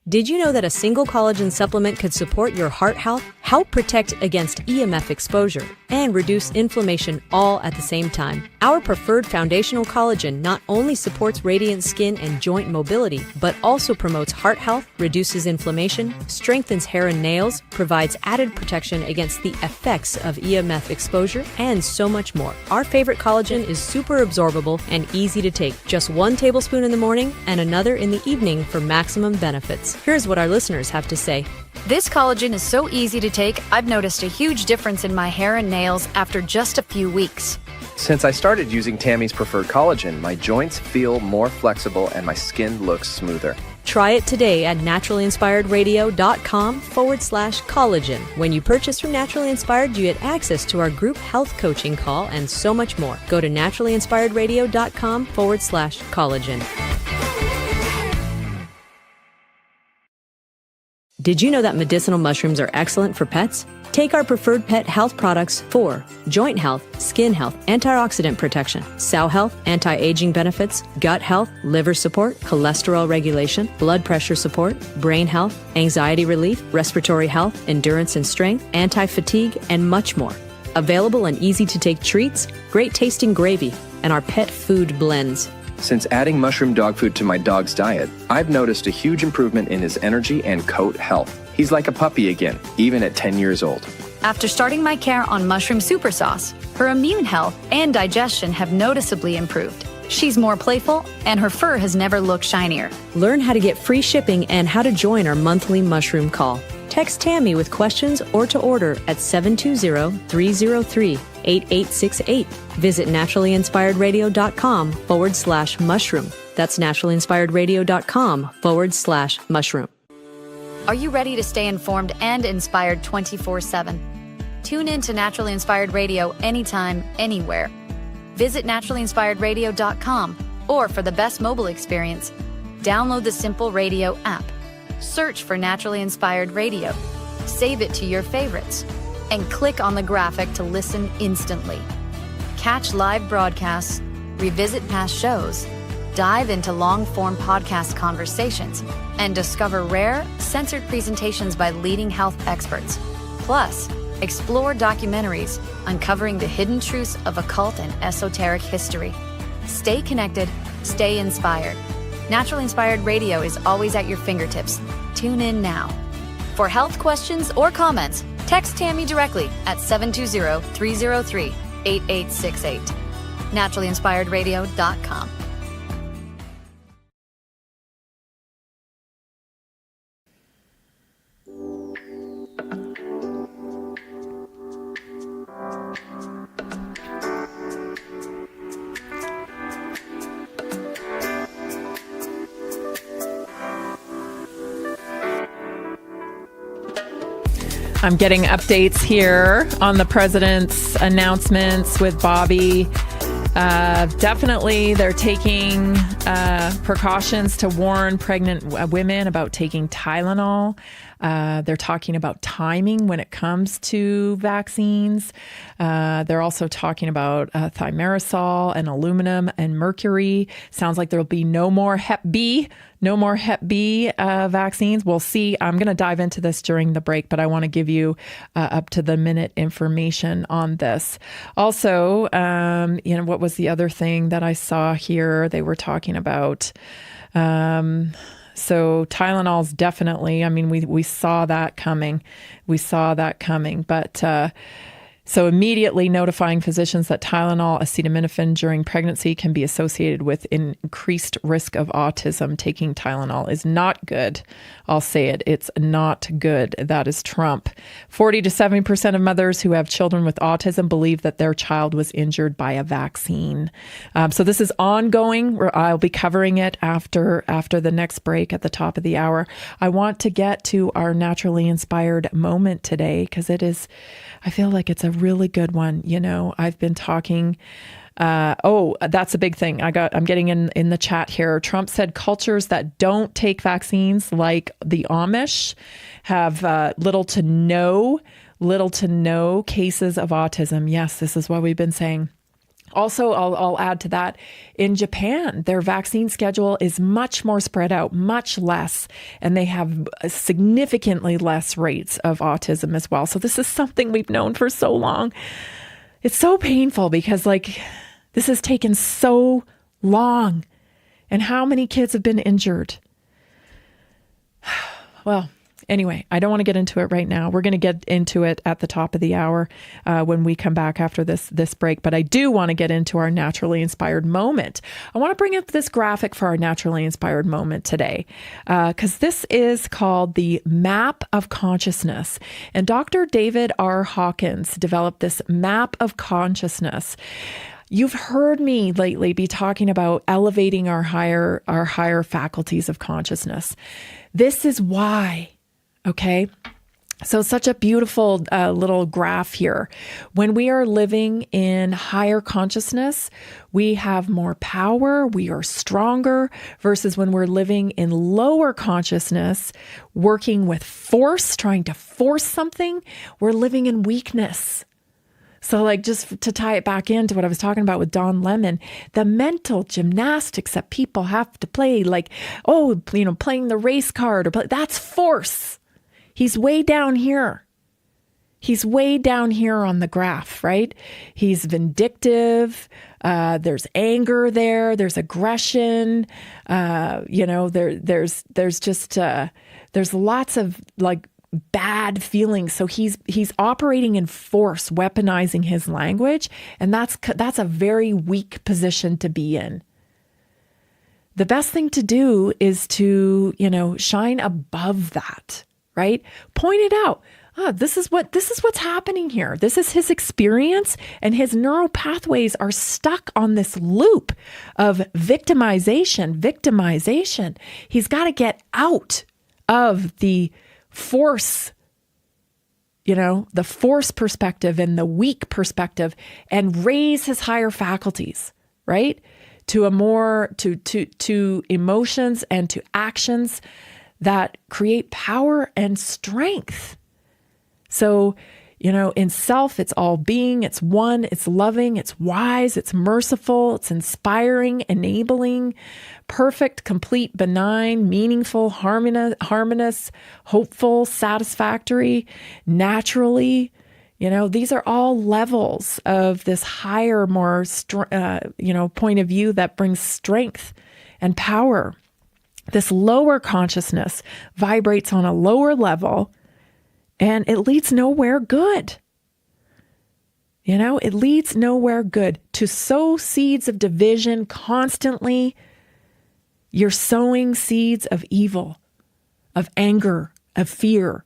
Did you know that a single collagen supplement could support your heart health, help protect against EMF exposure, and reduce inflammation all at the same time? Our preferred foundational collagen not only supports radiant skin and joint mobility, but also promotes heart health, reduces inflammation, strengthens hair and nails, provides added protection against the effects of EMF exposure, and so much more. Our favorite collagen is super absorbable and easy to take. Just 1 tablespoon in the morning and another in the evening for maximum benefits. Here's what our listeners have to say. This collagen is so easy to take, I've noticed a huge difference in my hair and nails after just a few weeks. Since I started using Tammy's preferred collagen, my joints feel more flexible and my skin looks smoother. Try it today at naturalinspiredradio.com/collagen. When you purchase from Naturally Inspired, you get access to our group health coaching call and so much more. Go to naturalinspiredradio.com/collagen. Did you know that medicinal mushrooms are excellent for pets? Take our preferred pet health products for joint health, skin health, antioxidant protection, sow health, anti-aging benefits, gut health, liver support, cholesterol regulation, blood pressure support, brain health, anxiety relief, respiratory health, endurance and strength, anti-fatigue, and much more. Available in easy-to-take treats, great-tasting gravy, and our pet food blends. Since adding mushroom dog food to my dog's diet, I've noticed a huge improvement in his energy and coat health. He's like a puppy again, even at 10 years old. After starting my care on mushroom super sauce, Her immune health and digestion have noticeably improved. She's more playful, and her fur has never looked shinier. Learn how to get free shipping and how to join our monthly mushroom call. Text Tammy with questions or to order at 720-303-8868. Visit naturallyinspiredradio.com/mushroom. That's naturallyinspiredradio.com/mushroom. Are you ready to stay informed and inspired 24/7? Tune in to Naturally Inspired Radio anytime, anywhere. Visit naturallyinspiredradio.com, or for the best mobile experience, download the Simple Radio app. Search for Naturally Inspired Radio, save it to your favorites, and click on the graphic to listen instantly. Catch live broadcasts, revisit past shows, dive into long-form podcast conversations, and discover rare, censored presentations by leading health experts. Plus, explore documentaries uncovering the hidden truths of occult and esoteric history. Stay connected, stay inspired. Naturally Inspired Radio is always at your fingertips. Tune in now. For health questions or comments, text Tammy directly at 720-303-8868. naturallyinspiredradio.com. I'm getting updates here on the president's announcements with Bobby. Definitely, they're taking precautions to warn pregnant women about taking Tylenol. They're talking about timing when it comes to vaccines. They're also talking about thimerosal and aluminum and mercury. Sounds like there'll be no more Hep B vaccines. We'll see. I'm going to dive into this during the break, but I want to give you up to the minute information on this. Also, what was the other thing that I saw here? They were talking about. So Tylenol's definitely, we saw that coming. But so immediately notifying physicians that Tylenol, acetaminophen during pregnancy can be associated with increased risk of autism. Taking Tylenol is not good. I'll say it. It's not good. That is Trump. 40 to 70% of mothers who have children with autism believe that their child was injured by a vaccine. So this is ongoing. I'll be covering it after the next break at the top of the hour. I want to get to our naturally inspired moment today because I feel like it's a really good one. I've been talking. That's a big thing. I'm getting in the chat here. Trump said cultures that don't take vaccines, like the Amish, have little to no cases of autism. Yes, this is what we've been saying. Also, I'll add to that, in Japan, their vaccine schedule is much more spread out, much less, and they have significantly less rates of autism as well. So this is something we've known for so long. It's so painful because this has taken so long. And how many kids have been injured? Well, anyway, I don't want to get into it right now. We're going to get into it at the top of the hour when we come back after this break. But I do want to get into our naturally inspired moment. I want to bring up this graphic for our naturally inspired moment today because this is called the Map of Consciousness. And Dr. David R. Hawkins developed this map of consciousness. You've heard me lately be talking about elevating our higher faculties of consciousness. This is why. Okay. So such a beautiful little graph here. When we are living in higher consciousness, we have more power, we are stronger, versus when we're living in lower consciousness, working with force, trying to force something, we're living in weakness. So just to tie it back into what I was talking about with Don Lemon, the mental gymnastics that people have to play, playing the race card, that's force. He's way down here. He's way down here on the graph, right? He's vindictive. There's anger there. There's aggression. There's lots of bad feelings. So he's operating in force, weaponizing his language, and that's a very weak position to be in. The best thing to do is to, shine above that, right? Point it out. This is what's happening here. This is his experience, and his neural pathways are stuck on this loop of victimization. He's got to get out of the force, the force perspective and the weak perspective, and raise his higher faculties, right? To a more, to emotions and to actions that create power and strength. So, in self, it's all being, it's one, it's loving, it's wise, it's merciful, it's inspiring, enabling, perfect, complete, benign, meaningful, harmonious, hopeful, satisfactory, naturally. These are all levels of this higher, more, point of view that brings strength and power. This lower consciousness vibrates on a lower level, and it leads nowhere good. It leads nowhere good. To sow seeds of division constantly, you're sowing seeds of evil, of anger, of fear,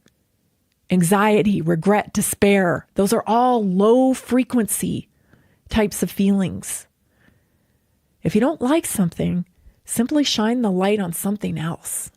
anxiety, regret, despair. Those are all low frequency types of feelings. If you don't like something, simply shine the light on something else.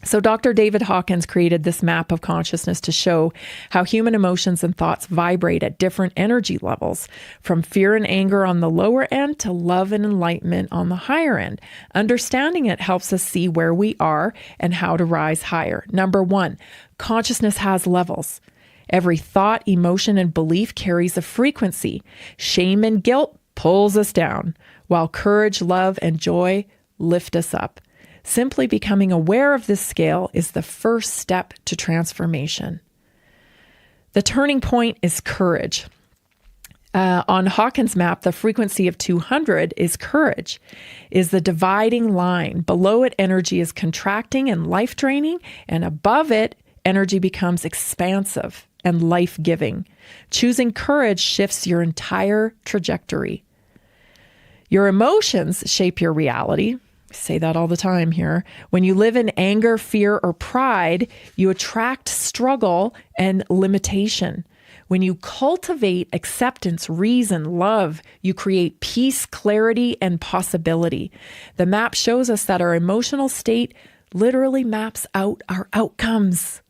So Dr. David Hawkins created this map of consciousness to show how human emotions and thoughts vibrate at different energy levels, from fear and anger on the lower end to love and enlightenment on the higher end. Understanding it helps us see where we are and how to rise higher. Number 1, consciousness has levels. Every thought, emotion, and belief carries a frequency. Shame and guilt pulls us down, while courage, love, and joy lift us up. Simply becoming aware of this scale is the first step to transformation. The turning point is courage. On Hawkins' map, the frequency of 200 is courage, is the dividing line. Below it, energy is contracting and life-draining, and above it, energy becomes expansive and life-giving. Choosing courage shifts your entire trajectory. Your emotions shape your reality. Say that all the time here. When you live in anger, fear, or pride, you attract struggle and limitation. When you cultivate acceptance, reason, love, you create peace, clarity, and possibility. The map shows us that our emotional state literally maps out our outcomes.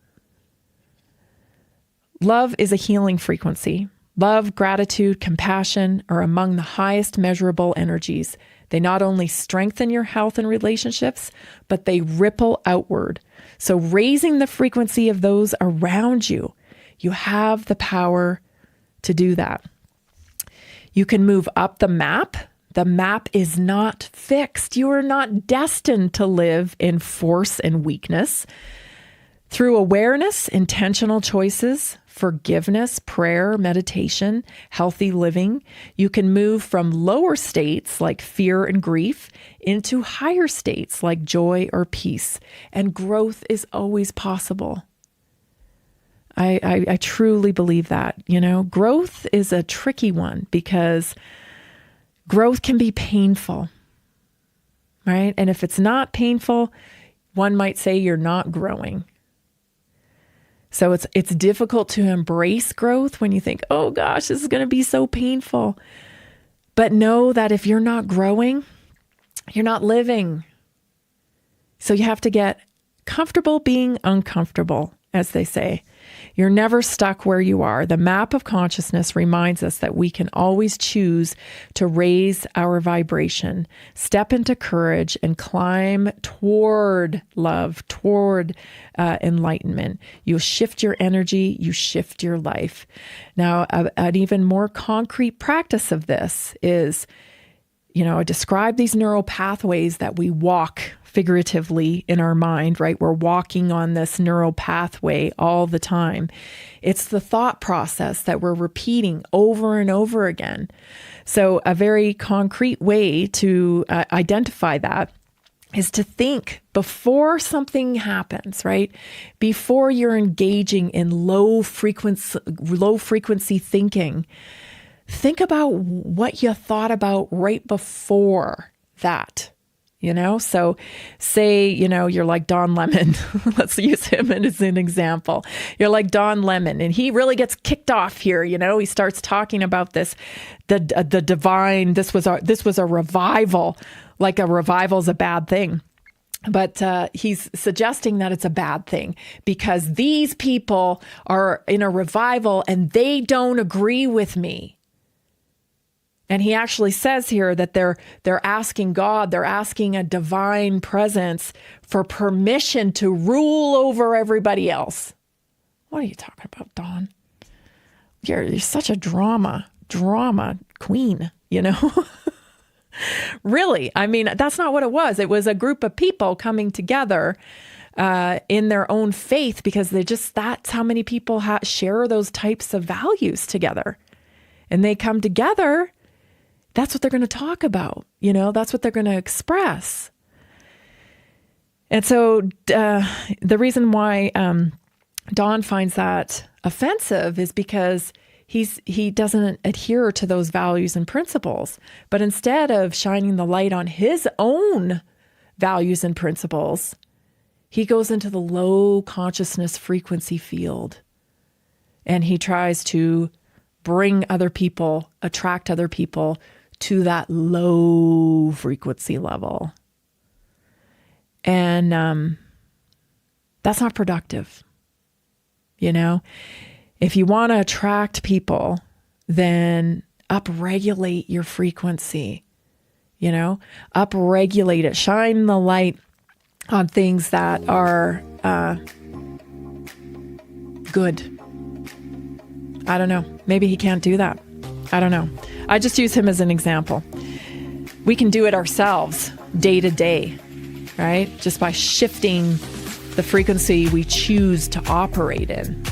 Love is a healing frequency. Love, gratitude, compassion are among the highest measurable energies. They not only strengthen your health and relationships, but they ripple outward. So raising the frequency of those around you, you have the power to do that. You can move up the map. The map is not fixed. You are not destined to live in force and weakness. Through awareness, intentional choices, forgiveness, prayer, meditation, healthy living, you can move from lower states like fear and grief into higher states like joy or peace. And growth is always possible. I truly believe that. Growth is a tricky one because growth can be painful, right? And if it's not painful, one might say you're not growing. So it's difficult to embrace growth when you think, oh gosh, this is going to be so painful. But know that if you're not growing, you're not living. So you have to get comfortable being uncomfortable, as they say. You're never stuck where you are. The map of consciousness reminds us that we can always choose to raise our vibration, step into courage, and climb toward love, toward enlightenment. You shift your energy, you shift your life. Now, an even more concrete practice of this is, I describe these neural pathways that we walk figuratively in our mind, right? We're walking on this neural pathway all the time. It's the thought process that we're repeating over and over again. So a very concrete way to identify that is to think before something happens, right? Before you're engaging in low frequency thinking, think about what you thought about right before that. So say, you're like Don Lemon. Let's use him as an example. You're like Don Lemon, and he really gets kicked off here. He starts talking about this, the divine. This was a revival. Like a revival is a bad thing. But he's suggesting that it's a bad thing because these people are in a revival and they don't agree with me. And he actually says here that they're asking God, they're asking a divine presence for permission to rule over everybody else. What are you talking about, Dawn? You're such a drama queen, Really, I mean, that's not what it was. It was a group of people coming together in their own faith because that's how many people share those types of values together. And they come together. That's what they're going to talk about. That's what they're going to express. And so the reason why Don finds that offensive is because he doesn't adhere to those values and principles. But instead of shining the light on his own values and principles, he goes into the low consciousness frequency field. And he tries to bring other people, attract other people to that low frequency level. And that's not productive. If you want to attract people, then upregulate your frequency, upregulate it, shine the light on things that are good. I don't know. Maybe he can't do that. I don't know. I just use him as an example. We can do it ourselves day to day, right? Just by shifting the frequency we choose to operate in.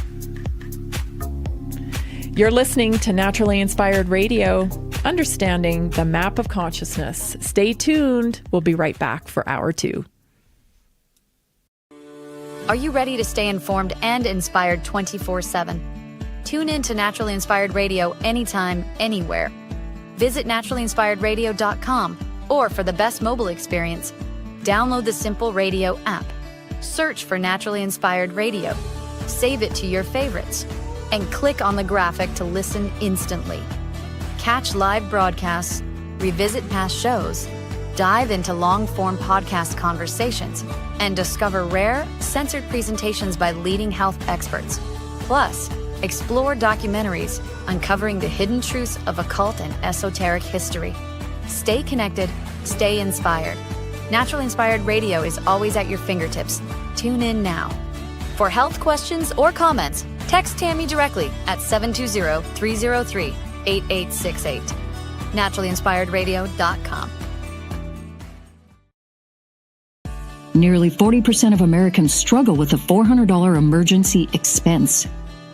You're listening to Naturally Inspired Radio, understanding the map of consciousness. Stay tuned. We'll be right back for hour 2. Are you ready to stay informed and inspired 24/7? Tune in to Naturally Inspired Radio anytime, anywhere. Visit naturallyinspiredradio.com, or for the best mobile experience, download the Simple Radio app. Search for Naturally Inspired Radio. Save it to your favorites, and click on the graphic to listen instantly. Catch live broadcasts, revisit past shows, dive into long-form podcast conversations, and discover rare, censored presentations by leading health experts. Plus, explore documentaries uncovering the hidden truths of occult and esoteric history. Stay connected, stay inspired. Naturally Inspired Radio is always at your fingertips. Tune in now. For health questions or comments, text Tammy directly at 720-303-8868. naturallyinspiredradio.com. Nearly 40% of Americans struggle with a $400 emergency expense.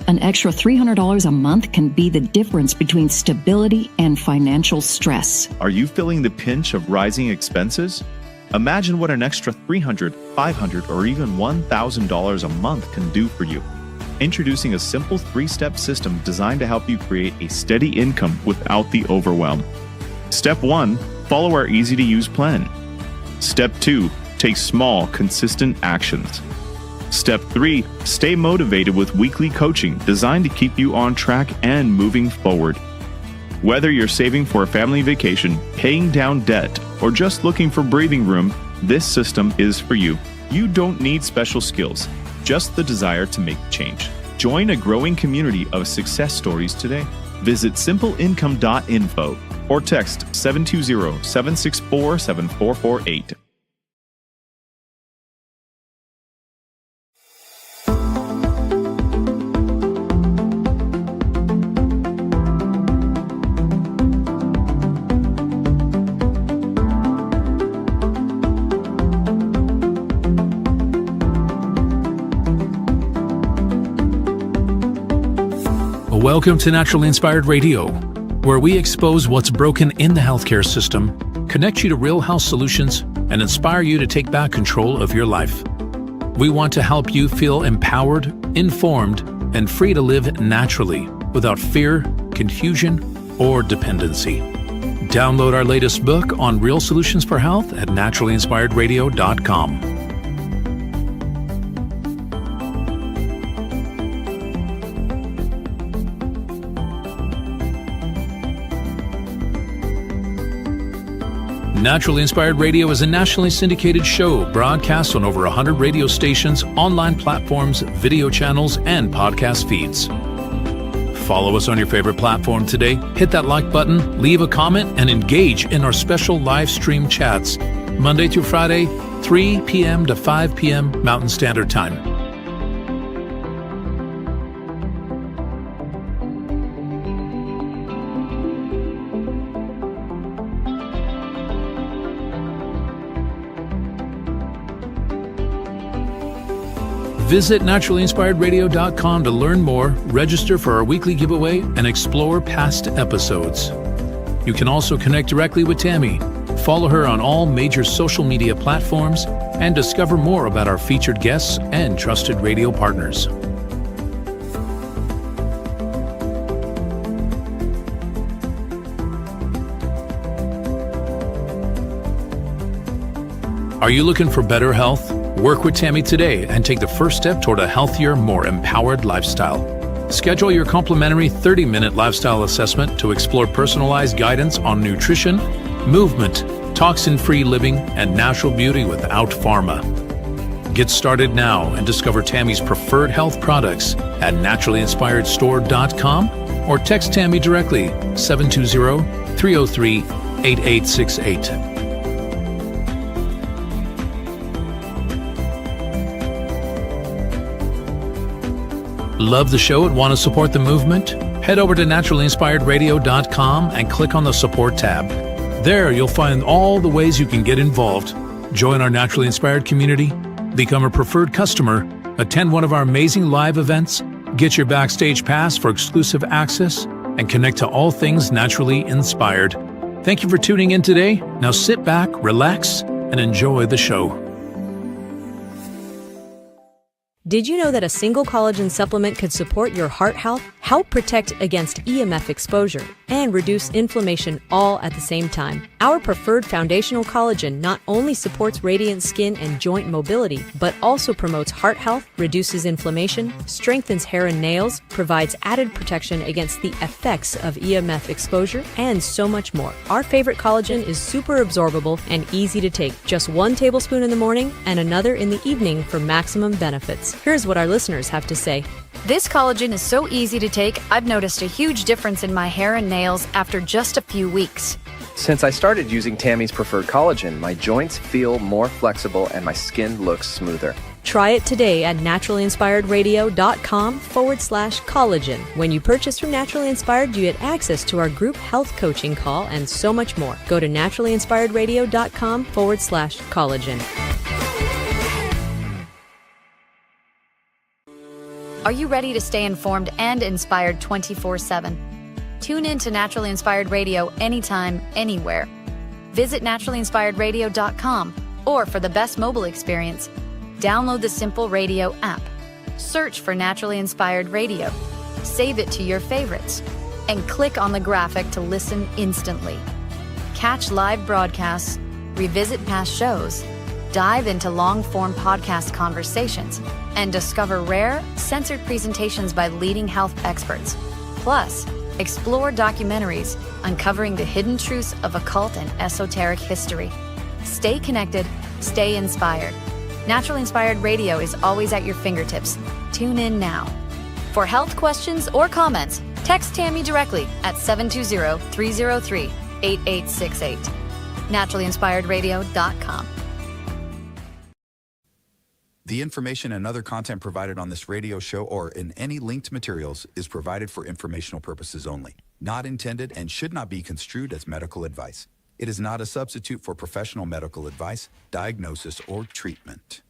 An extra $300 a month can be the difference between stability and financial stress. Are you feeling the pinch of rising expenses? Imagine what an extra $300, $500, or even $1,000 a month can do for you. Introducing a simple 3-step system designed to help you create a steady income without the overwhelm. Step 1, follow our easy-to-use plan. Step 2, take small, consistent actions. Step 3, stay motivated with weekly coaching designed to keep you on track and moving forward. Whether you're saving for a family vacation, paying down debt, or just looking for breathing room, this system is for you. You don't need special skills, just the desire to make change. Join a growing community of success stories today. Visit simpleincome.info or text 720-764-7448. Welcome to Naturally Inspired Radio, where we expose what's broken in the healthcare system, connect you to real health solutions, and inspire you to take back control of your life. We want to help you feel empowered, informed, and free to live naturally without fear, confusion, or dependency. Download our latest book on real solutions for health at naturallyinspiredradio.com. Naturally Inspired Radio is a nationally syndicated show broadcast on over 100 radio stations, online platforms, video channels, and podcast feeds. Follow us on your favorite platform today, hit that like button, leave a comment, and engage in our special live stream chats, Monday through Friday, 3 p.m. to 5 p.m. Mountain Standard Time. Visit naturallyinspiredradio.com to learn more, register for our weekly giveaway, and explore past episodes. You can also connect directly with Tammy, follow her on all major social media platforms, and discover more about our featured guests and trusted radio partners. Are you looking for better health? Work with Tammy today and take the first step toward a healthier, more empowered lifestyle. Schedule your complimentary 30-minute lifestyle assessment to explore personalized guidance on nutrition, movement, toxin-free living, and natural beauty without pharma. Get started now and discover Tammy's preferred health products at naturallyinspiredstore.com or text Tammy directly 720-303-8868. Love the show and want to support the movement? Head over to naturallyinspiredradio.com and click on the support tab. There you'll find all the ways you can get involved. Join our Naturally Inspired community, become a preferred customer, attend one of our amazing live events, get your backstage pass for exclusive access, and connect to all things naturally inspired. Thank you for tuning in today. Now sit back, relax, and enjoy the show. Did you know that a single collagen supplement could support your heart health, help protect against EMF exposure, and reduce inflammation all at the same time? Our preferred foundational collagen not only supports radiant skin and joint mobility, but also promotes heart health, reduces inflammation, strengthens hair and nails, provides added protection against the effects of EMF exposure, and so much more. Our favorite collagen is super absorbable and easy to take. Just 1 tablespoon in the morning and another in the evening for maximum benefits. Here's what our listeners have to say. This collagen is so easy to take, I've noticed a huge difference in my hair and nails after just a few weeks. Since I started using Tammy's preferred collagen, my joints feel more flexible and my skin looks smoother. Try it today at naturallyinspiredradio.com/collagen. When you purchase from Naturally Inspired, you get access to our group health coaching call and so much more. Go to naturallyinspiredradio.com/collagen. Are you ready to stay informed and inspired 24/7? Tune in to Naturally Inspired Radio anytime, anywhere. Visit naturallyinspiredradio.com, or for the best mobile experience, download the Simple Radio app. Search for Naturally Inspired Radio, save it to your favorites, and click on the graphic to listen instantly. Catch live broadcasts, revisit past shows, dive into long-form podcast conversations, and discover rare, censored presentations by leading health experts. Plus, explore documentaries uncovering the hidden truths of occult and esoteric history. Stay connected, stay inspired. Naturally Inspired Radio is always at your fingertips. Tune in now. For health questions or comments, text Tammy directly at 720-303-8868. naturallyinspiredradio.com. The information and other content provided on this radio show or in any linked materials is provided for informational purposes only, not intended and should not be construed as medical advice. It is not a substitute for professional medical advice, diagnosis, or treatment.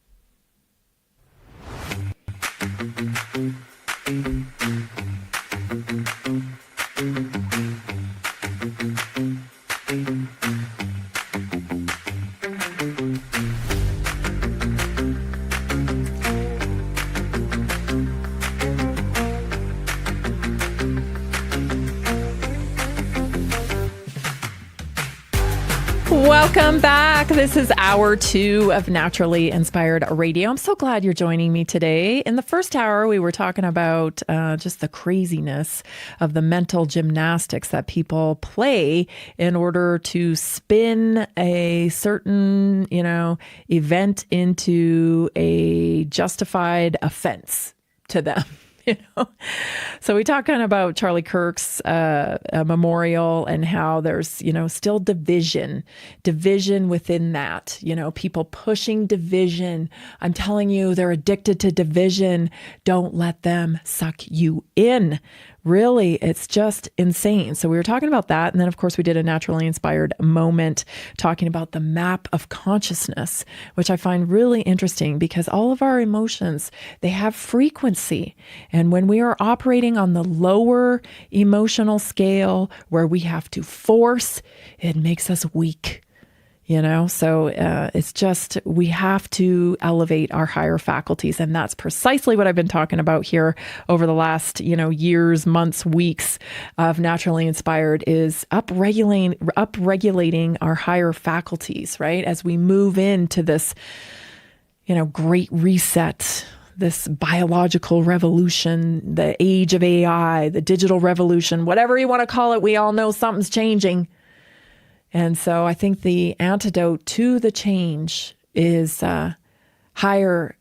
Welcome back. This is hour 2 of Naturally Inspired Radio. I'm so glad you're joining me today. In the first hour, we were talking about just the craziness of the mental gymnastics that people play in order to spin a certain, event into a justified offense to them. So we talked kind of about Charlie Kirk's memorial and how there's, still division within that, people pushing division. I'm telling you, they're addicted to division. Don't let them suck you in. Really, it's just insane. So we were talking about that. And then, of course, we did a naturally inspired moment talking about the map of consciousness, which I find really interesting because all of our emotions, they have frequency. And when we are operating on the lower emotional scale where we have to force, it makes us weak. So it's just, we have to elevate our higher faculties. And that's precisely what I've been talking about here over the last, years, months, weeks of Naturally Inspired is upregulating our higher faculties, right? As we move into this, great reset, this biological revolution, the age of AI, the digital revolution, whatever you want to call it, we all know something's changing. And so I think the antidote to the change is higher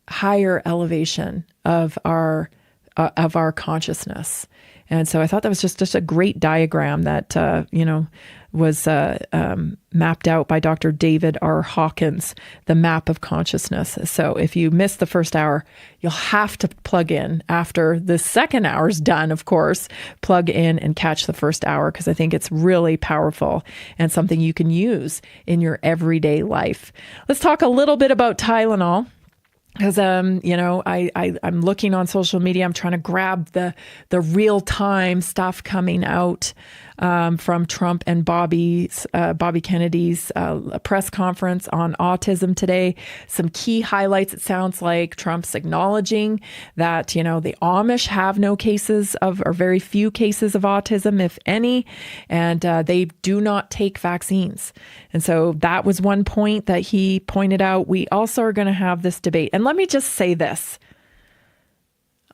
elevation of our consciousness. And so I thought that was just a great diagram that was mapped out by Dr. David R. Hawkins, the map of consciousness. So if you missed the first hour, you'll have to plug in after the second hour's done, of course, plug in and catch the first hour because I think it's really powerful and something you can use in your everyday life. Let's talk a little bit about Tylenol. Because, I'm looking on social media. I'm trying to grab the real time stuff coming out from Trump and Bobby Kennedy's press conference on autism today. Some key highlights. It sounds like Trump's acknowledging that, the Amish have no cases of, or very few cases of autism, if any, and they do not take vaccines. And so that was one point that he pointed out. We also are going to have this debate. And let me just say this.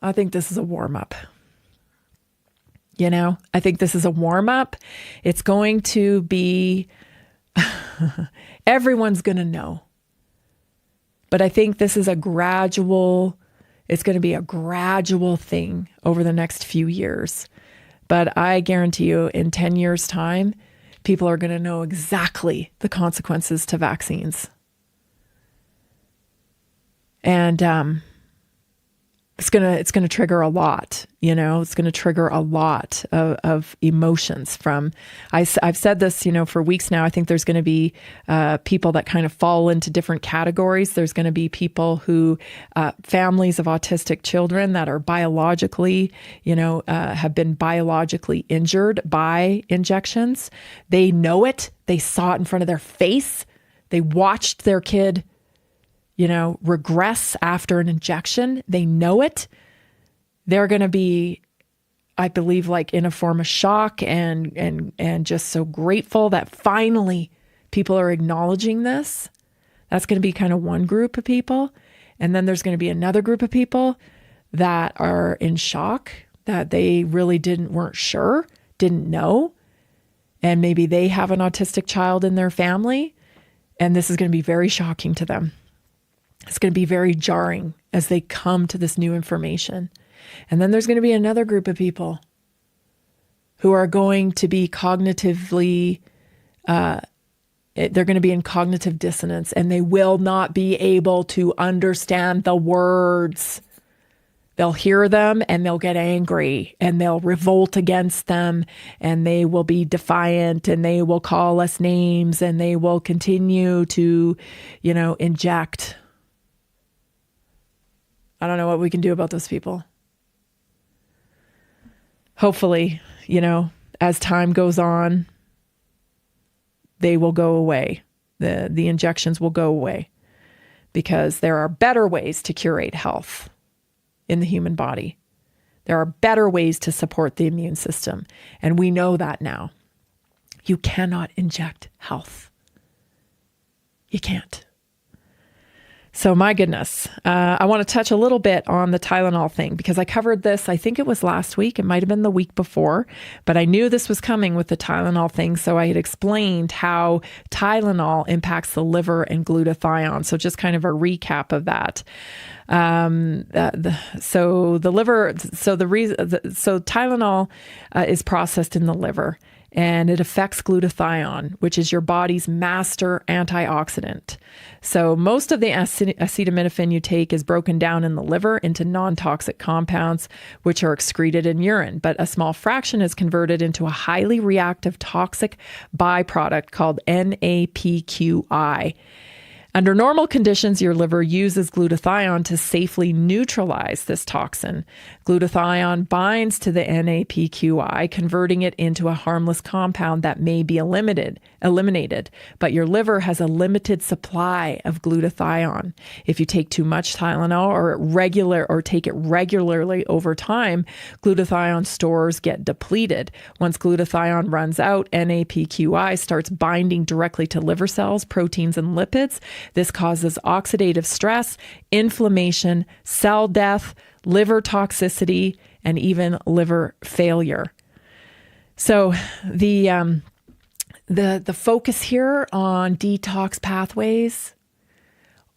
I think this is a warm-up. I think this is a warm-up. It's going to be, everyone's going to know. But I think this is it's going to be a gradual thing over the next few years. But I guarantee you in 10 years' time, people are going to know exactly the consequences to vaccines. And it's gonna trigger a lot. It's gonna trigger a lot of emotions. I've said this, for weeks now. I think there's going to be people that kind of fall into different categories. There's going to be people who, families of autistic children that are biologically, have been biologically injured by injections. They know it. They saw it in front of their face. They watched their kid regress after an injection. They know it. They're going to be, I believe, like in a form of shock and just so grateful that finally people are acknowledging this. That's going to be kind of one group of people. And then there's going to be another group of people that are in shock, that they really weren't sure, didn't know. And maybe they have an autistic child in their family. And this is going to be very shocking to them. It's going to be very jarring as they come to this new information. And then there's going to be another group of people who are going to be cognitively, they're going to be in cognitive dissonance and they will not be able to understand the words. They'll hear them and they'll get angry and they'll revolt against them and they will be defiant and they will call us names and they will continue to, inject. I don't know what we can do about those people. Hopefully, as time goes on, they will go away. The injections will go away because there are better ways to curate health in the human body. There are better ways to support the immune system. And we know that now. You cannot inject health. You can't. So my goodness, I want to touch a little bit on the Tylenol thing because I covered this, I think it was last week, it might have been the week before, but I knew this was coming with the Tylenol thing. So I had explained how Tylenol impacts the liver and glutathione. So just kind of a recap of that. So Tylenol is processed in the liver. And it affects glutathione, which is your body's master antioxidant. So most of the acetaminophen you take is broken down in the liver into non-toxic compounds, which are excreted in urine. But a small fraction is converted into a highly reactive toxic byproduct called NAPQI. Under normal conditions, your liver uses glutathione to safely neutralize this toxin. Glutathione binds to the NAPQI, converting it into a harmless compound that may be eliminated. But your liver has a limited supply of glutathione. If you take too much Tylenol or take it regularly over time, glutathione stores get depleted. Once glutathione runs out, NAPQI starts binding directly to liver cells, proteins, and lipids. This causes oxidative stress, inflammation, cell death, liver toxicity, and even liver failure. So the focus here on detox pathways,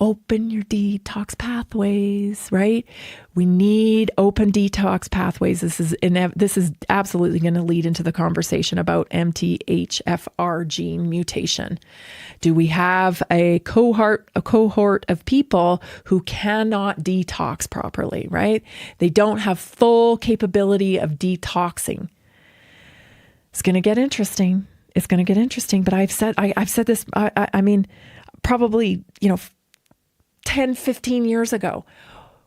open your detox pathways, right? We need open detox pathways. This is absolutely going to lead into the conversation about MTHFR gene mutation. Do we have a cohort of people who cannot detox properly, right? They don't have full capability of detoxing. It's going to get interesting. It's going to get interesting. But I've said this. I mean, probably 10, 15 years ago.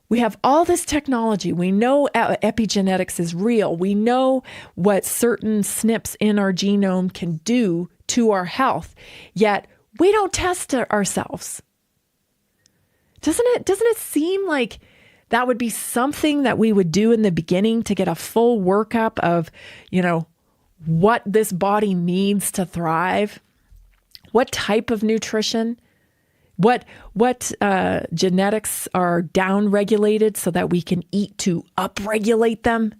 We have all this technology. We know epigenetics is real. We know what certain SNPs in our genome can do to our health, yet we don't test ourselves. Doesn't it seem like that would be something that we would do in the beginning to get a full workup of, what this body needs to thrive? What type of nutrition? What genetics are down-regulated so that we can eat to up-regulate them?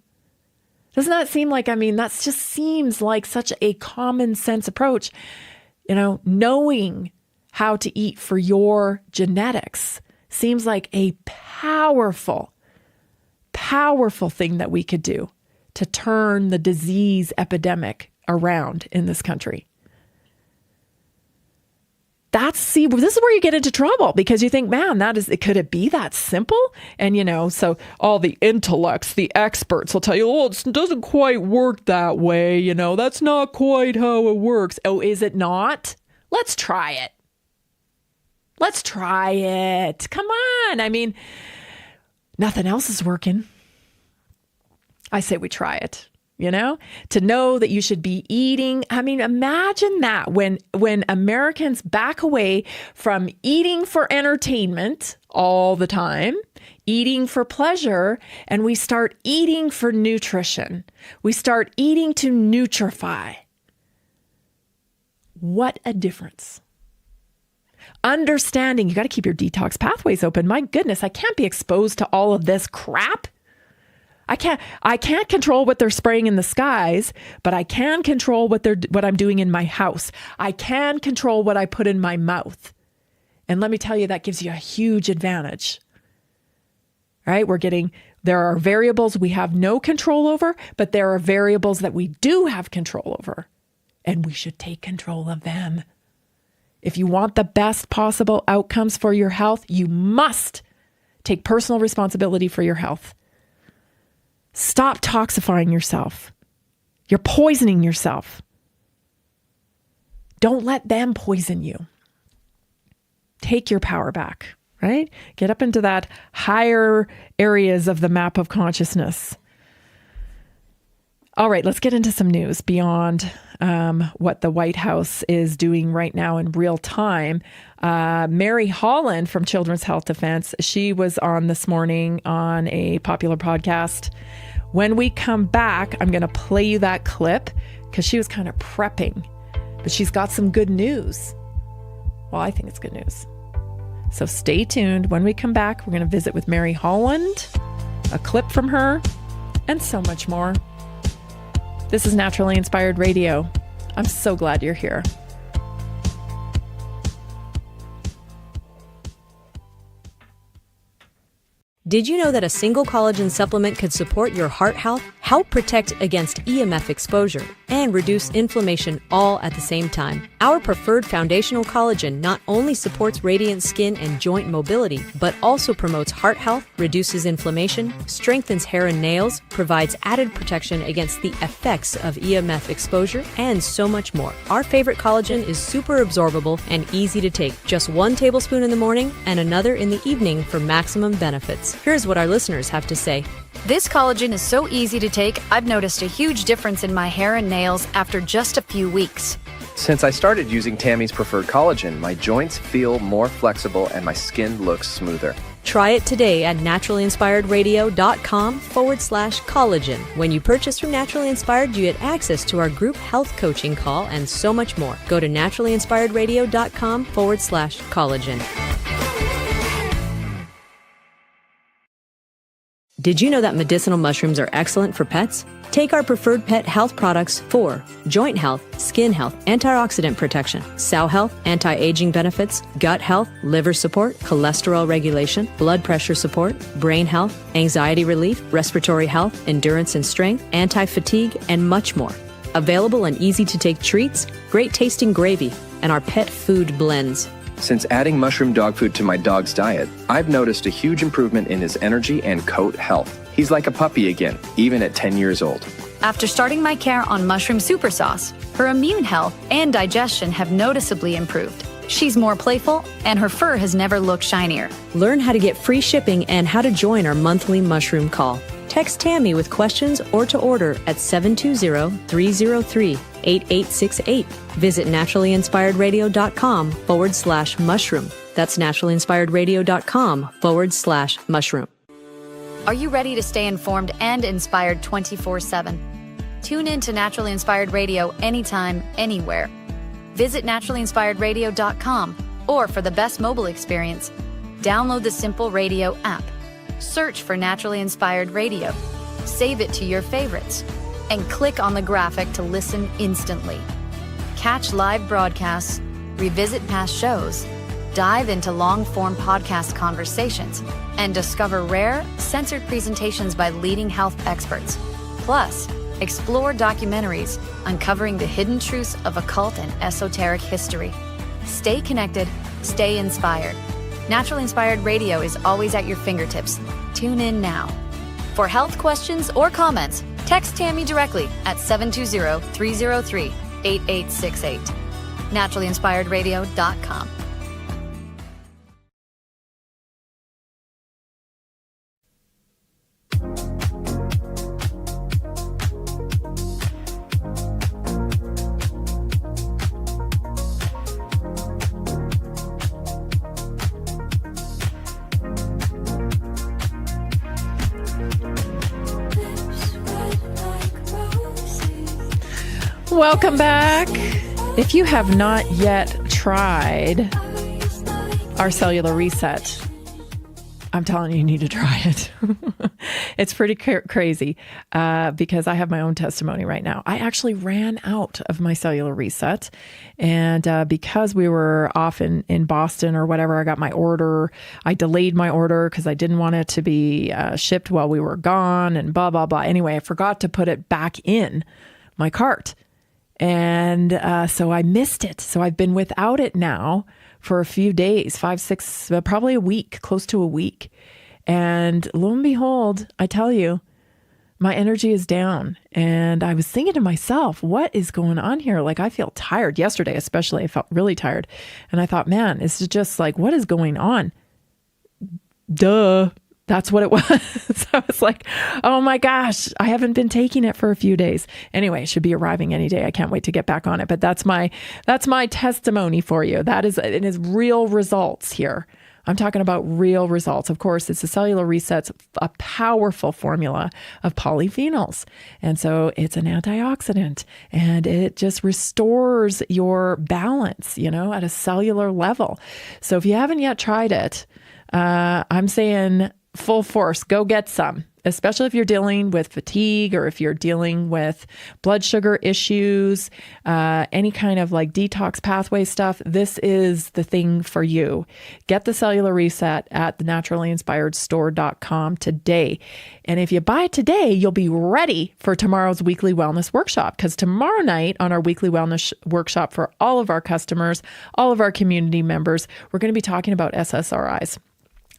Doesn't that seem like, that just seems like such a common sense approach. Knowing how to eat for your genetics seems like a powerful thing that we could do to turn the disease epidemic around in this country. This is where you get into trouble because you think, man, could it be that simple? And, so all the intellects, the experts will tell you, it doesn't quite work that way. That's not quite how it works. Oh, is it not? Let's try it. Come on. Nothing else is working. I say we try it. To know that you should be eating. Imagine that when Americans back away from eating for entertainment all the time, eating for pleasure, and we start eating for nutrition. We start eating to nutrify. What a difference. Understanding you got to keep your detox pathways open. My goodness, I can't be exposed to all of this crap. I can't control what they're spraying in the skies, but I can control what I'm doing in my house. I can control what I put in my mouth. And let me tell you, that gives you a huge advantage. Right? There are variables we have no control over, but there are variables that we do have control over. And we should take control of them. If you want the best possible outcomes for your health, you must take personal responsibility for your health. Stop toxifying yourself. You're poisoning yourself. Don't let them poison you. Take your power back, right? Get up into that higher areas of the map of consciousness. All right, let's get into some news beyond what the White House is doing right now in real time. Mary Holland from Children's Health Defense, she was on this morning on a popular podcast. When we come back, I'm going to play you that clip because she was kind of prepping, but she's got some good news. Well, I think it's good news. So stay tuned. When we come back, we're going to visit with Mary Holland, a clip from her, and so much more. This is Naturally Inspired Radio. I'm so glad you're here. Did you know that a single collagen supplement could support your heart health, help protect against EMF exposure, and reduce inflammation all at the same time? Our preferred foundational collagen not only supports radiant skin and joint mobility, but also promotes heart health, reduces inflammation, strengthens hair and nails, provides added protection against the effects of EMF exposure, and so much more. Our favorite collagen is super absorbable and easy to take. Just 1 tablespoon in the morning and another in the evening for maximum benefits. Here's what our listeners have to say. This collagen is so easy to take, I've noticed a huge difference in my hair and nails after just a few weeks. Since I started using Tammy's preferred collagen, my joints feel more flexible and my skin looks smoother. Try it today at naturallyinspiredradio.com/collagen. When you purchase from Naturally Inspired, you get access to our group health coaching call and so much more. Go to naturallyinspiredradio.com/collagen. Did you know that medicinal mushrooms are excellent for pets? Take our preferred pet health products for joint health, skin health, antioxidant protection, sow health, anti-aging benefits, gut health, liver support, cholesterol regulation, blood pressure support, brain health, anxiety relief, respiratory health, endurance and strength, anti-fatigue, and much more. Available in easy-to-take treats, great tasting gravy, and our pet food blends. Since adding mushroom dog food to my dog's diet, I've noticed a huge improvement in his energy and coat health. He's like a puppy again, even at 10 years old. After starting my care on mushroom super sauce, her immune health and digestion have noticeably improved. She's more playful, and her fur has never looked shinier. Learn how to get free shipping and how to join our monthly mushroom call. Text Tammy with questions or to order at 720-303-8868. Visit naturallyinspiredradio.com/mushroom. That's naturallyinspiredradio.com/mushroom. Are you ready to stay informed and inspired 24/7? Tune in to Naturally Inspired Radio anytime, anywhere. Visit naturallyinspiredradio.com, or for the best mobile experience, download the Simple Radio app. Search for Naturally Inspired Radio, save it to your favorites, and click on the graphic to listen instantly. Catch live broadcasts, revisit past shows, dive into long-form podcast conversations, and discover rare, censored presentations by leading health experts. Plus, explore documentaries uncovering the hidden truths of occult and esoteric history. Stay connected, stay inspired. Naturally Inspired Radio is always at your fingertips. Tune in now. For health questions or comments, text Tammy directly at 720-303-8868. naturallyinspiredradio.com. Welcome back. If you have not yet tried our cellular reset, I'm telling you, you need to try it. It's pretty crazy because I have my own testimony right now. I actually ran out of my cellular reset. And because we were off in Boston or whatever, I got my order. I delayed my order because I didn't want it to be shipped while we were gone and blah, blah, blah. Anyway, I forgot to put it back in my cart. And so I missed it. So I've been without it now for a few days, 5, 6, probably a week, close to a week. And lo and behold, I tell you, my energy is down. And I was thinking to myself, what is going on here? Like, I feel tired. Yesterday, especially, I felt really tired. And I thought, man, it's just like, what is going on? Duh. That's what it was. So I was like, oh my gosh, I haven't been taking it for a few days. Anyway, it should be arriving any day. I can't wait to get back on it. But that's my testimony for you. That is, it is real results here. I'm talking about real results. Of course, it's a cellular reset's a powerful formula of polyphenols. And so it's an antioxidant and it just restores your balance, at a cellular level. So if you haven't yet tried it, I'm saying full force, go get some. Especially if you're dealing with fatigue or if you're dealing with blood sugar issues, any kind of like detox pathway stuff, this is the thing for you. Get the cellular reset at thenaturallyinspiredstore.com today. And if you buy it today, you'll be ready for tomorrow's weekly wellness workshop, because tomorrow night on our weekly wellness workshop for all of our customers, all of our community members, we're going to be talking about SSRIs.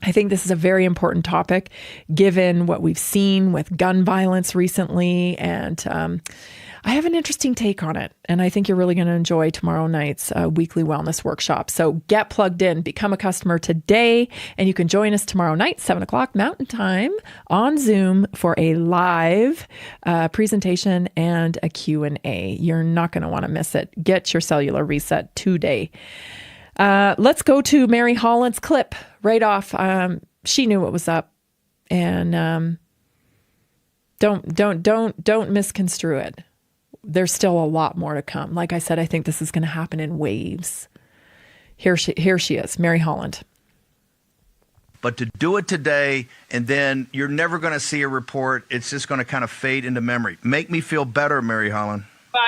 I think this is a very important topic given what we've seen with gun violence recently. And I have an interesting take on it. And I think you're really going to enjoy tomorrow night's weekly wellness workshop. So get plugged in, become a customer today, and you can join us tomorrow night, 7 o'clock Mountain Time on Zoom for a live presentation and a Q&A. You're not going to want to miss it. Get your cellular reset today. Let's go to Mary Holland's clip right off. She knew what was up, and don't misconstrue it. There's still a lot more to come. Like I said, I think this is going to happen in waves. Here she is, Mary Holland. But to do it today, and then you're never going to see a report. It's just going to kind of fade into memory. Make me feel better, Mary Holland. But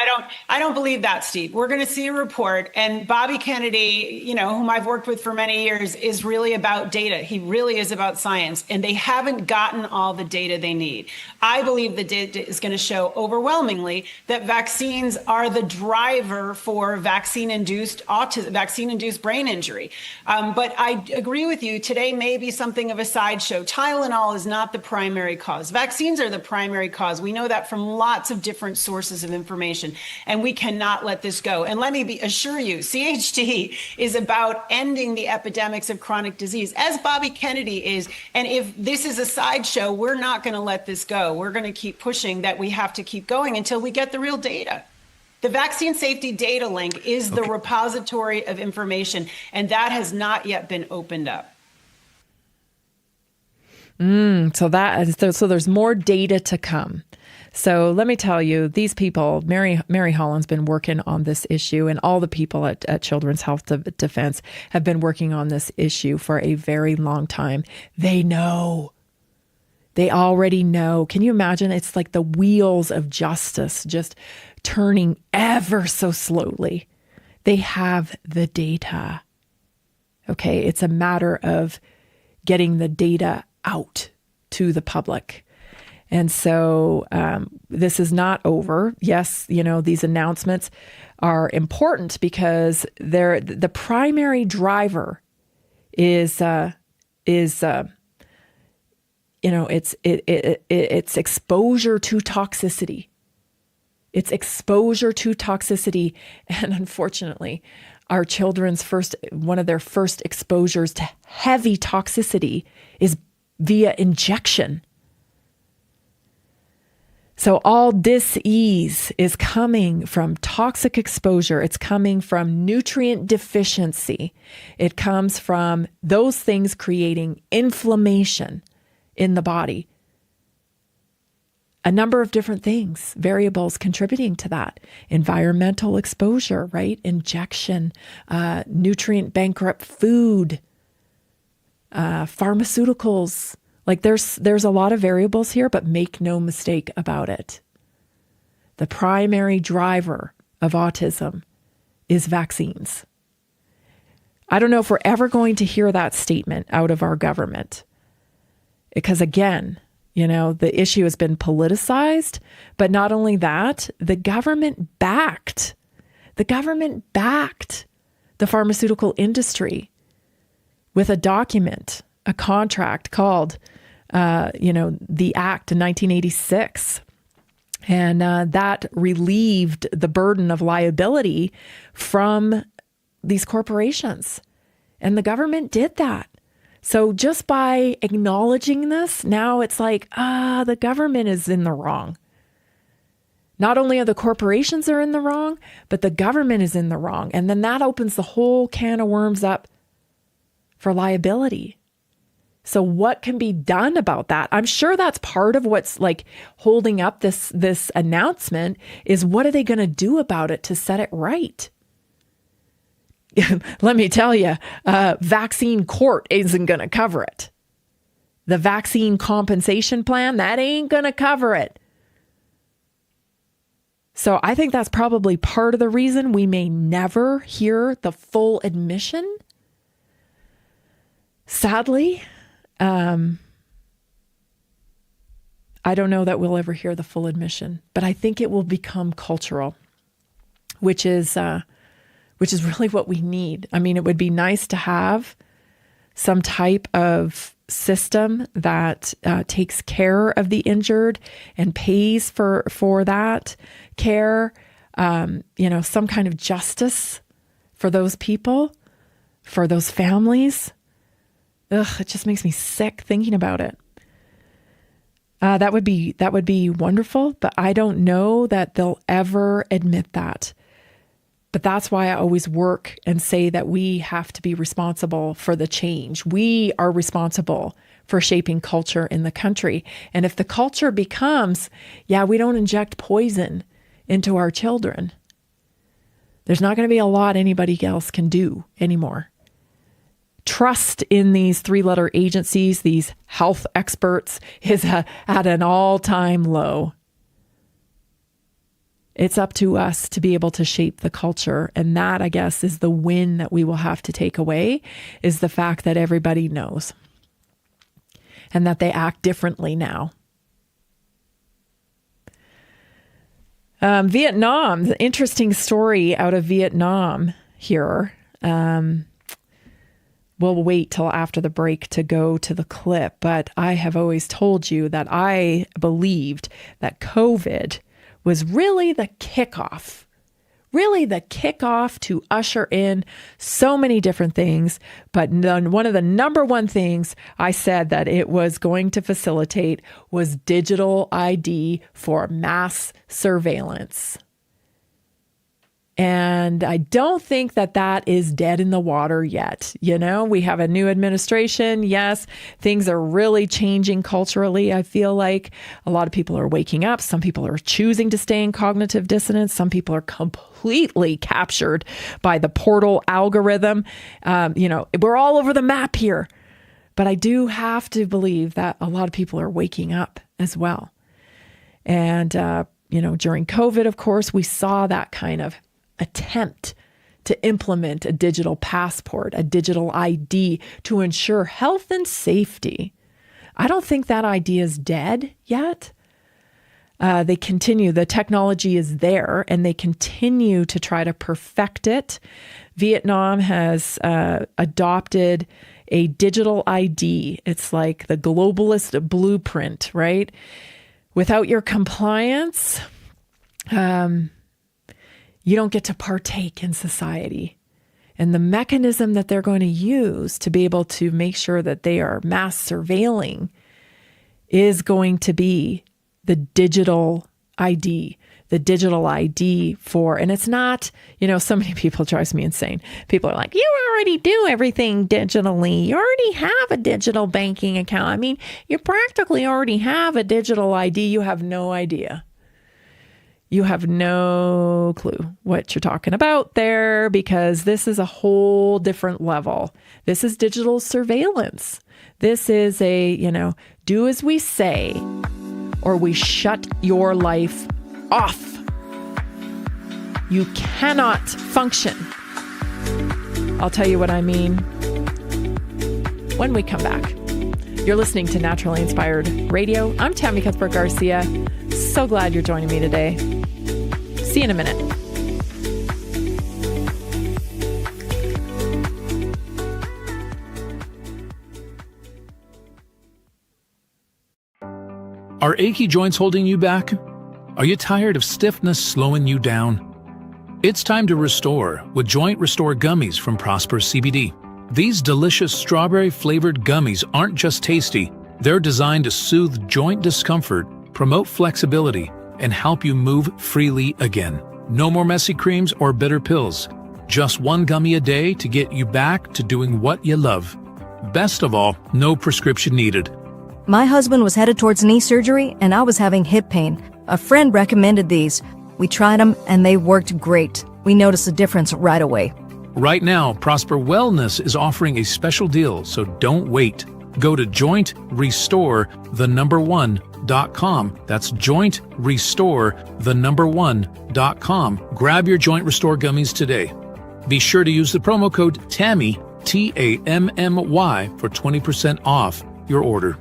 I don't believe that, Steve. We're going to see a report, and Bobby Kennedy, whom I've worked with for many years, is really about data. He really is about science, and they haven't gotten all the data they need. I believe the data is going to show overwhelmingly that vaccines are the driver for vaccine-induced autism, vaccine-induced brain injury. But I agree with you. Today may be something of a sideshow. Tylenol is not the primary cause. Vaccines are the primary cause. We know that from lots of different sources of information. And we cannot let this go. And let me assure you, CHD is about ending the epidemics of chronic disease, as Bobby Kennedy is. And if this is a sideshow, we're not going to let this go. We're going to keep pushing that we have to keep going until we get the real data. The Vaccine Safety Data Link is the repository of information, and that has not yet been opened up. So there's more data to come. So let me tell you, these people, Mary Holland's been working on this issue, and all the people at Children's Health Defense have been working on this issue for a very long time. They know. They already know. Can you imagine? It's like the wheels of justice just turning ever so slowly. They have the data. Okay, it's a matter of getting the data out to the public. And so this is not over. Yes, these announcements are important because they're the primary driver is it's exposure to toxicity. It's exposure to toxicity, and unfortunately, our children's one of their first exposures to heavy toxicity is via injection. So all dis-ease is coming from toxic exposure. It's coming from nutrient deficiency. It comes from those things creating inflammation in the body. A number of different things, variables contributing to that. Environmental exposure, right? Injection, nutrient bankrupt food, pharmaceuticals. Like there's a lot of variables here, but make no mistake about it. The primary driver of autism is vaccines. I don't know if we're ever going to hear that statement out of our government. Because again, the issue has been politicized, but not only that, the government backed the pharmaceutical industry with a document, a contract called, the Act in 1986. And that relieved the burden of liability from these corporations. And the government did that. So just by acknowledging this, now it's like, the government is in the wrong. Not only are the corporations are in the wrong, but the government is in the wrong. And then that opens the whole can of worms up for liability. So what can be done about that? I'm sure that's part of what's like holding up this announcement is what are they going to do about it to set it right? Let me tell you, vaccine court isn't going to cover it. The vaccine compensation plan, that ain't going to cover it. So I think that's probably part of the reason we may never hear the full admission. Sadly, I don't know that we'll ever hear the full admission, but I think it will become cultural, which is really what we need. I mean, it would be nice to have some type of system that takes care of the injured and pays for that care, some kind of justice for those people, for those families. Ugh, it just makes me sick thinking about it. That would be wonderful, but I don't know that they'll ever admit that. But that's why I always work and say that we have to be responsible for the change. We are responsible for shaping culture in the country. And if the culture becomes, we don't inject poison into our children, there's not going to be a lot anybody else can do anymore. Trust in these three-letter agencies, these health experts, is at an all-time low. It's up to us to be able to shape the culture. And that, I guess, is the win that we will have to take away, is the fact that everybody knows and that they act differently now. Vietnam, the interesting story out of Vietnam here. We'll wait till after the break to go to the clip, but I have always told you that I believed that COVID was really the kickoff to usher in so many different things. But one of the number one things I said that it was going to facilitate was digital ID for mass surveillance. And I don't think that is dead in the water yet. We have a new administration. Yes, things are really changing culturally. I feel like a lot of people are waking up. Some people are choosing to stay in cognitive dissonance. Some people are completely captured by the portal algorithm. We're all over the map here. But I do have to believe that a lot of people are waking up as well. And, during COVID, of course, we saw that kind of attempt to implement a digital passport, a digital ID to ensure health and safety. I don't think that idea is dead yet. They continue, the technology is there and they continue to try to perfect it. Vietnam has adopted a digital ID. It's like the globalist blueprint, right? Without your compliance, you don't get to partake in society. And the mechanism that they're going to use to be able to make sure that they are mass surveilling is going to be the digital ID. The digital ID for, and it's not, so many people drives me insane. People are like, you already do everything digitally. You already have a digital banking account. I mean, you practically already have a digital ID. You have no idea. You have no clue what you're talking about there, because this is a whole different level. This is digital surveillance. This is do as we say, or we shut your life off. You cannot function. I'll tell you what I mean when we come back. You're listening to Naturally Inspired Radio. I'm Tammy Cuthbert Garcia. So glad you're joining me today. See you in a minute. Are achy joints holding you back? Are you tired of stiffness slowing you down? It's time to restore with Joint Restore Gummies from Prosper CBD. These delicious strawberry-flavored gummies aren't just tasty. They're designed to soothe joint discomfort, promote flexibility, and help you move freely again. No more messy creams or bitter pills. Just one gummy a day to get you back to doing what you love. Best of all, no prescription needed. My husband was headed towards knee surgery, and I was having hip pain. A friend recommended these. We tried them, and they worked great. We noticed a difference right away. Right now, Prosper Wellness is offering a special deal, so don't wait. Go to jointrestore1.com. That's jointrestore1.com. Grab your Joint Restore gummies today. Be sure to use the promo code TAMMY, TAMMY, for 20% off your order.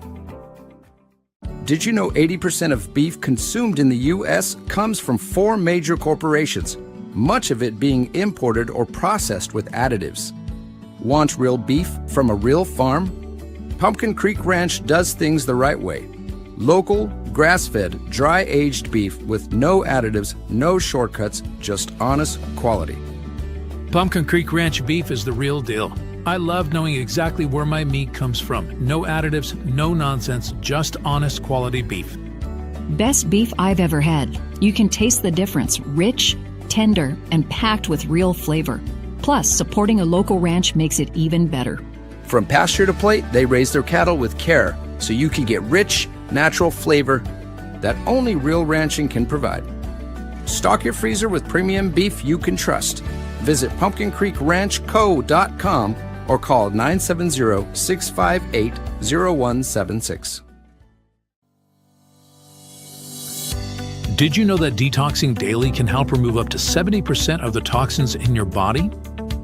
Did you know 80% of beef consumed in the U.S. comes from 4 major corporations, much of it being imported or processed with additives? Want real beef from a real farm? Pumpkin Creek Ranch does things the right way. Local, grass-fed, dry-aged beef with no additives, no shortcuts, just honest quality. Pumpkin Creek Ranch beef is the real deal. I love knowing exactly where my meat comes from. No additives, no nonsense, just honest quality beef. Best beef I've ever had. You can taste the difference. Rich, tender, and packed with real flavor. Plus, supporting a local ranch makes it even better. From pasture to plate, they raise their cattle with care, so you can get rich, natural flavor that only real ranching can provide. Stock your freezer with premium beef you can trust. Visit pumpkincreekranchco.com or call 970-658-0176. Did you know that detoxing daily can help remove up to 70% of the toxins in your body?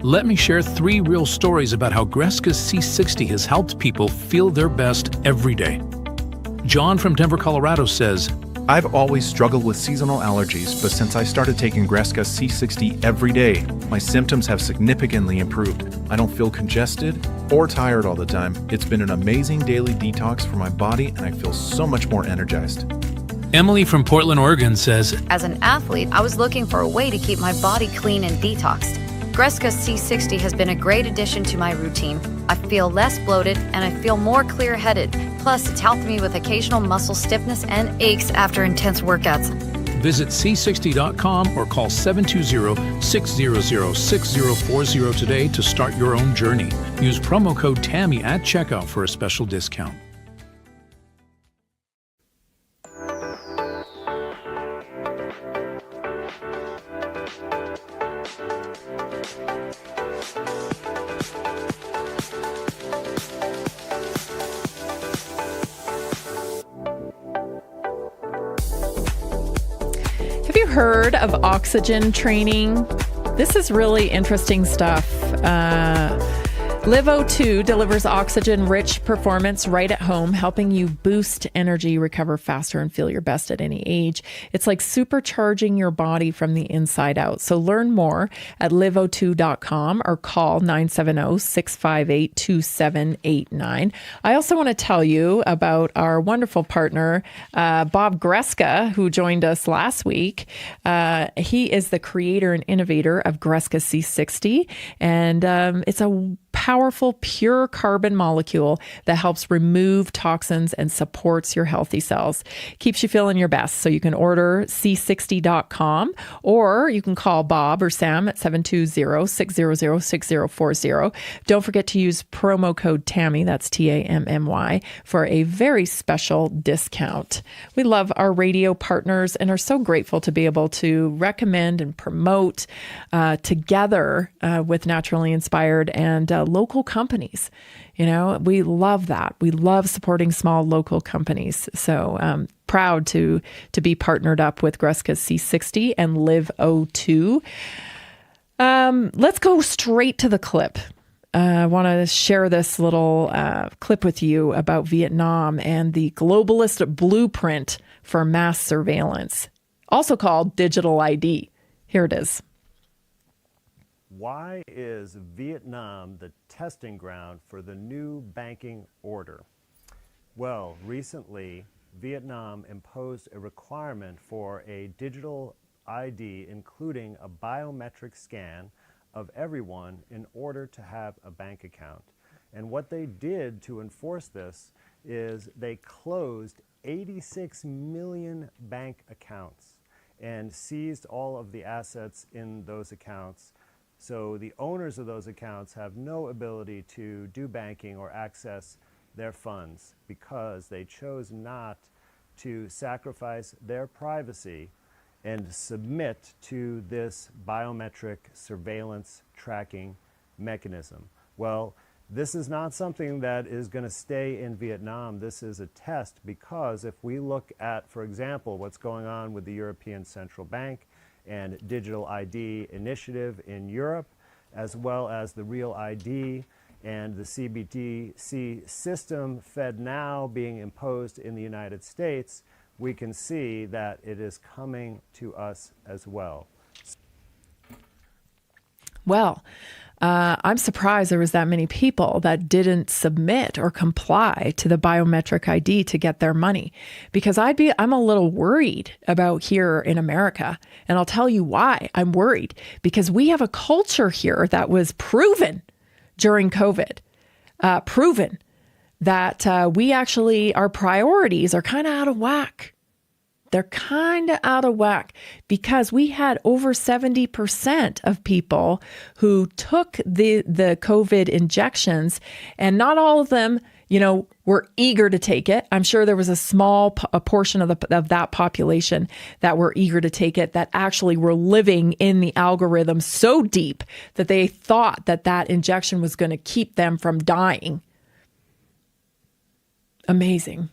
Let me share 3 real stories about how Greska's C60 has helped people feel their best every day. John from Denver, Colorado says, I've always struggled with seasonal allergies, but since I started taking Greska C60 every day, my symptoms have significantly improved. I don't feel congested or tired all the time. It's been an amazing daily detox for my body, and I feel so much more energized. Emily from Portland, Oregon says, As an athlete, I was looking for a way to keep my body clean and detoxed. Greska C60 has been a great addition to my routine. I feel less bloated and I feel more clear-headed. Plus, it's helped me with occasional muscle stiffness and aches after intense workouts. Visit c60.com or call 720-600-6040 today to start your own journey. Use promo code TAMMY at checkout for a special discount. Have you heard of oxygen training? This is really interesting stuff. LiveO2 delivers oxygen-rich performance right at home, helping you boost energy, recover faster, and feel your best at any age. It's like supercharging your body from the inside out. So learn more at liveO2.com or call 970-658-2789. I also want to tell you about our wonderful partner, Bob Greska, who joined us last week. He is the creator and innovator of Greska C60, and it's a powerful, pure carbon molecule that helps remove toxins and supports your healthy cells. Keeps you feeling your best. So you can order c60.com or you can call Bob or Sam at 720-600-6040. Don't forget to use promo code TAMMY, that's TAMMY, for a very special discount. We love our radio partners and are so grateful to be able to recommend and promote together with Naturally Inspired and local companies. You know, we love that. We love supporting small local companies. So proud to be partnered up with Greska C60 and LiveO2. Let's go straight to the clip. I want to share this little clip with you about Vietnam and the globalist blueprint for mass surveillance, also called digital ID. Here it is. Why is Vietnam the testing ground for the new banking order? Well, recently, Vietnam imposed a requirement for a digital ID, including a biometric scan of everyone in order to have a bank account. And what they did to enforce this is they closed 86 million bank accounts and seized all of the assets in those accounts, So the owners of those accounts have no ability to do banking or access their funds because they chose not to sacrifice their privacy and submit to this biometric surveillance tracking mechanism. Well, this is not something that is going to stay in Vietnam. This is a test because if we look at, for example, what's going on with the European Central Bank and Digital ID initiative in Europe, as well as the Real ID and the CBDC system FedNow being imposed in the United States, we can see that it is coming to us as well. Well, I'm surprised there was that many people that didn't submit or comply to the biometric ID to get their money, because I'm a little worried about here in America. And I'll tell you why I'm worried, because we have a culture here that was proven during COVID, proven that we actually, our priorities are kind of out of whack. They're kind of out of whack because we had over 70% of people who took the COVID injections, and not all of them, were eager to take it. I'm sure there was a small portion of that population that were eager to take it, that actually were living in the algorithm so deep that they thought that injection was going to keep them from dying. Amazing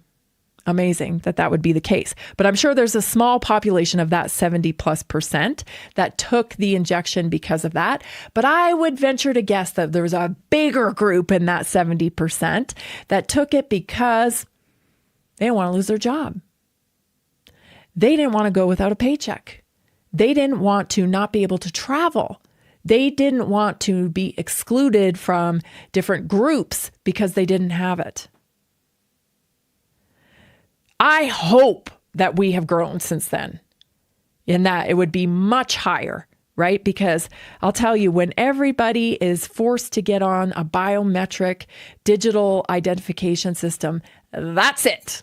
that would be the case. But I'm sure there's a small population of that 70+% that took the injection because of that. But I would venture to guess that there was a bigger group in that 70% that took it because they didn't want to lose their job. They didn't want to go without a paycheck. They didn't want to not be able to travel. They didn't want to be excluded from different groups because they didn't have it. I hope that we have grown since then, in that it would be much higher, right? Because I'll tell you, when everybody is forced to get on a biometric digital identification system, that's it.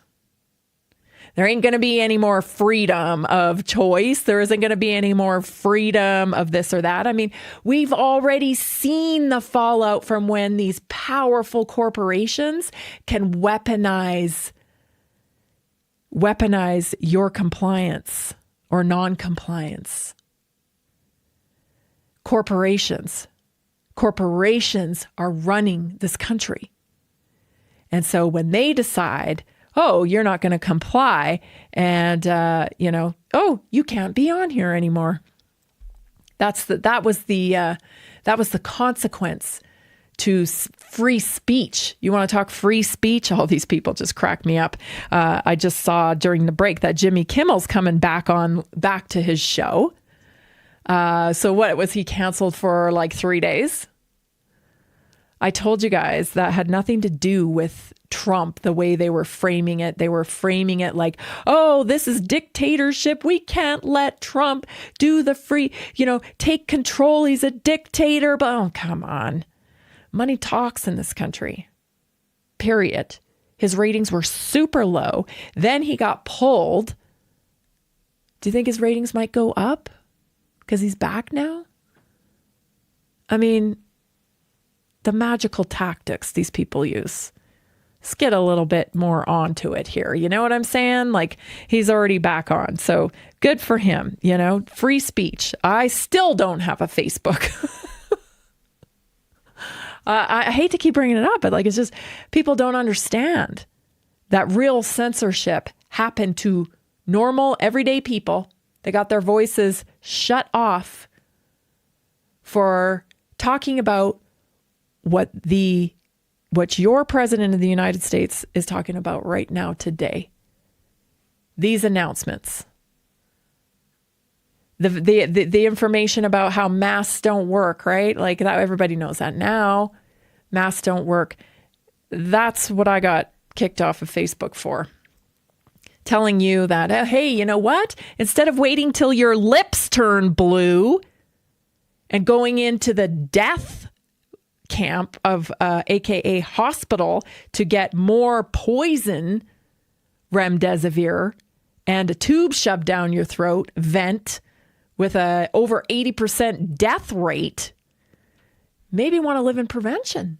There ain't going to be any more freedom of choice. There isn't going to be any more freedom of this or that. I mean, we've already seen the fallout from when these powerful corporations can weaponize your compliance or non-compliance. Corporations are running this country. And so when they decide, oh, you're not going to comply, and oh, you can't be on here anymore. That was the consequence to free speech. You want to talk free speech? All these people just crack me up. I just saw during the break that Jimmy Kimmel's coming back to his show. So what was he canceled for like 3 days? I told you guys that had nothing to do with Trump, the way they were framing it. They were framing it like, oh, this is dictatorship. We can't let Trump do the free, take control. He's a dictator. But oh, come on. Money talks in this country, period. His ratings were super low. Then he got pulled. Do you think his ratings might go up because he's back now? I mean, the magical tactics these people use. Let's get a little bit more onto it here. You know what I'm saying? Like, he's already back on. So good for him. Free speech. I still don't have a Facebook. I hate to keep bringing it up, but it's just people don't understand that real censorship happened to normal, everyday people. They got their voices shut off for talking about what your president of the United States is talking about right now today. These announcements. The information about how masks don't work, right? Like that, everybody knows that now. Masks don't work. That's what I got kicked off of Facebook for. Telling you that, hey, you know what? Instead of waiting till your lips turn blue and going into the death camp of AKA hospital to get more poison, remdesivir, and a tube shoved down your throat, vent, with a over 80% death rate, maybe want to live in prevention.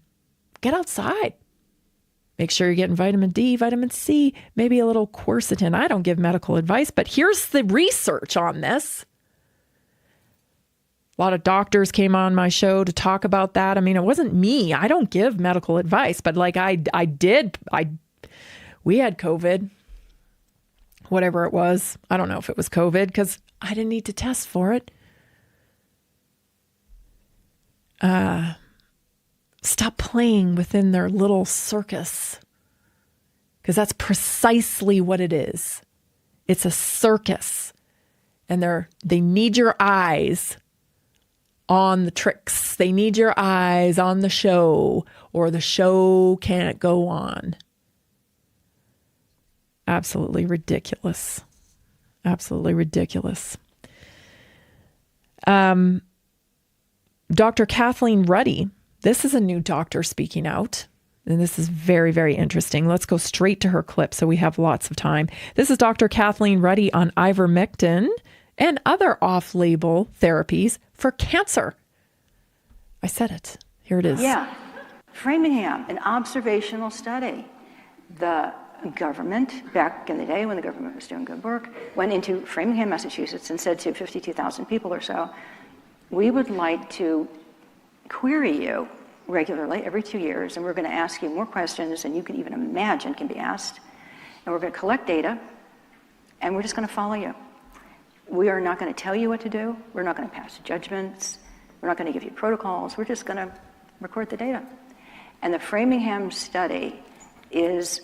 Get outside. Make sure you're getting vitamin D, vitamin C, maybe a little quercetin. I don't give medical advice, but here's the research on this. A lot of doctors came on my show to talk about that. I mean, it wasn't me. I don't give medical advice, but like we had COVID, whatever it was. I don't know if it was COVID because I didn't need to test for it. Stop playing within their little circus, because that's precisely what it is. It's a circus, and they need your eyes on the tricks. They need your eyes on the show, or the show can't go on. Absolutely ridiculous. Absolutely ridiculous. Dr. Kathleen Ruddy, this is a new doctor speaking out, and this is very, very interesting. Let's go straight to her clip so we have lots of time. This is Dr. Kathleen Ruddy on ivermectin and other off-label therapies for cancer. I said it. Here it is. Yeah. Framingham, an observational study. The government, back in the day when the government was doing good work, went into Framingham, Massachusetts, and said to 52,000 people or so, we would like to query you regularly every 2 years, and we're going to ask you more questions than you can even imagine can be asked, and we're going to collect data, and we're just going to follow you. We are not going to tell you what to do. We're not going to pass judgments. We're not going to give you protocols. We're just going to record the data. And the Framingham study is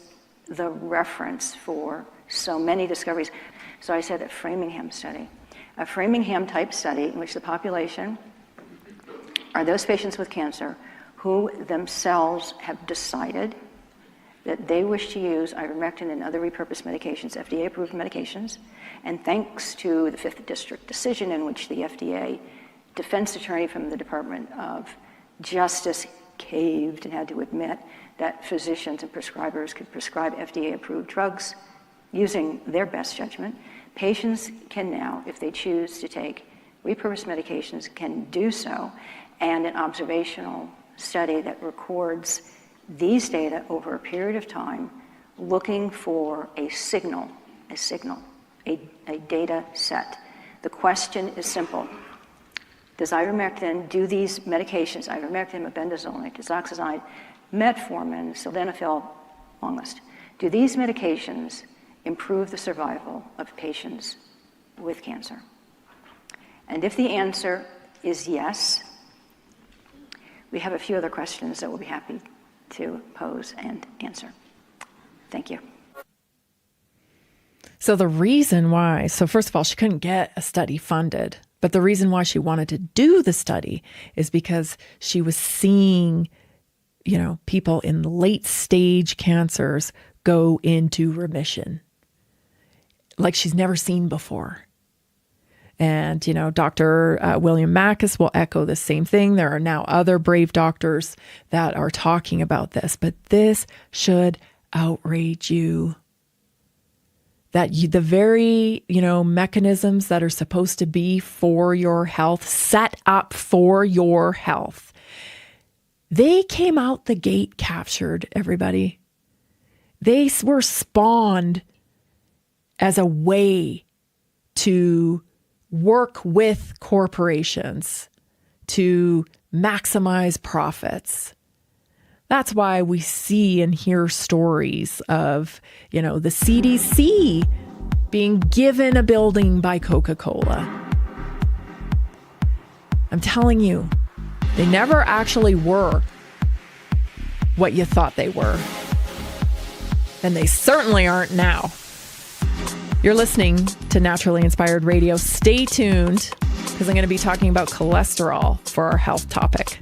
the reference for so many discoveries. So I said a Framingham study. A Framingham-type study in which the population are those patients with cancer who themselves have decided that they wish to use ivermectin and other repurposed medications, FDA-approved medications, and thanks to the 5th District decision in which the FDA defense attorney from the Department of Justice caved and had to admit that physicians and prescribers could prescribe FDA-approved drugs using their best judgment, patients can now, if they choose to take repurposed medications, can do so, and an observational study that records these data over a period of time, looking for a signal, a data set. The question is simple. Does ivermectin, do these medications, ivermectin, mebendazole, disoxazide, metformin, sildenafil, long list, do these medications improve the survival of patients with cancer? And if the answer is yes, we have a few other questions that we'll be happy to pose and answer. Thank you. So the reason why, so first of all, she couldn't get a study funded, but the reason why she wanted to do the study is because she was seeing, people in late stage cancers go into remission like she's never seen before. And, Dr. William Mackis will echo the same thing. There are now other brave doctors that are talking about this, but this should outrage you. That the very, mechanisms that are supposed to be for your health, set up for your health, they came out the gate captured, everybody. They were spawned as a way to work with corporations to maximize profits. That's why we see and hear stories of, the CDC being given a building by Coca-Cola. I'm telling you, they never actually were what you thought they were. And they certainly aren't now. You're listening to Naturally Inspired Radio. Stay tuned, because I'm going to be talking about cholesterol for our health topic.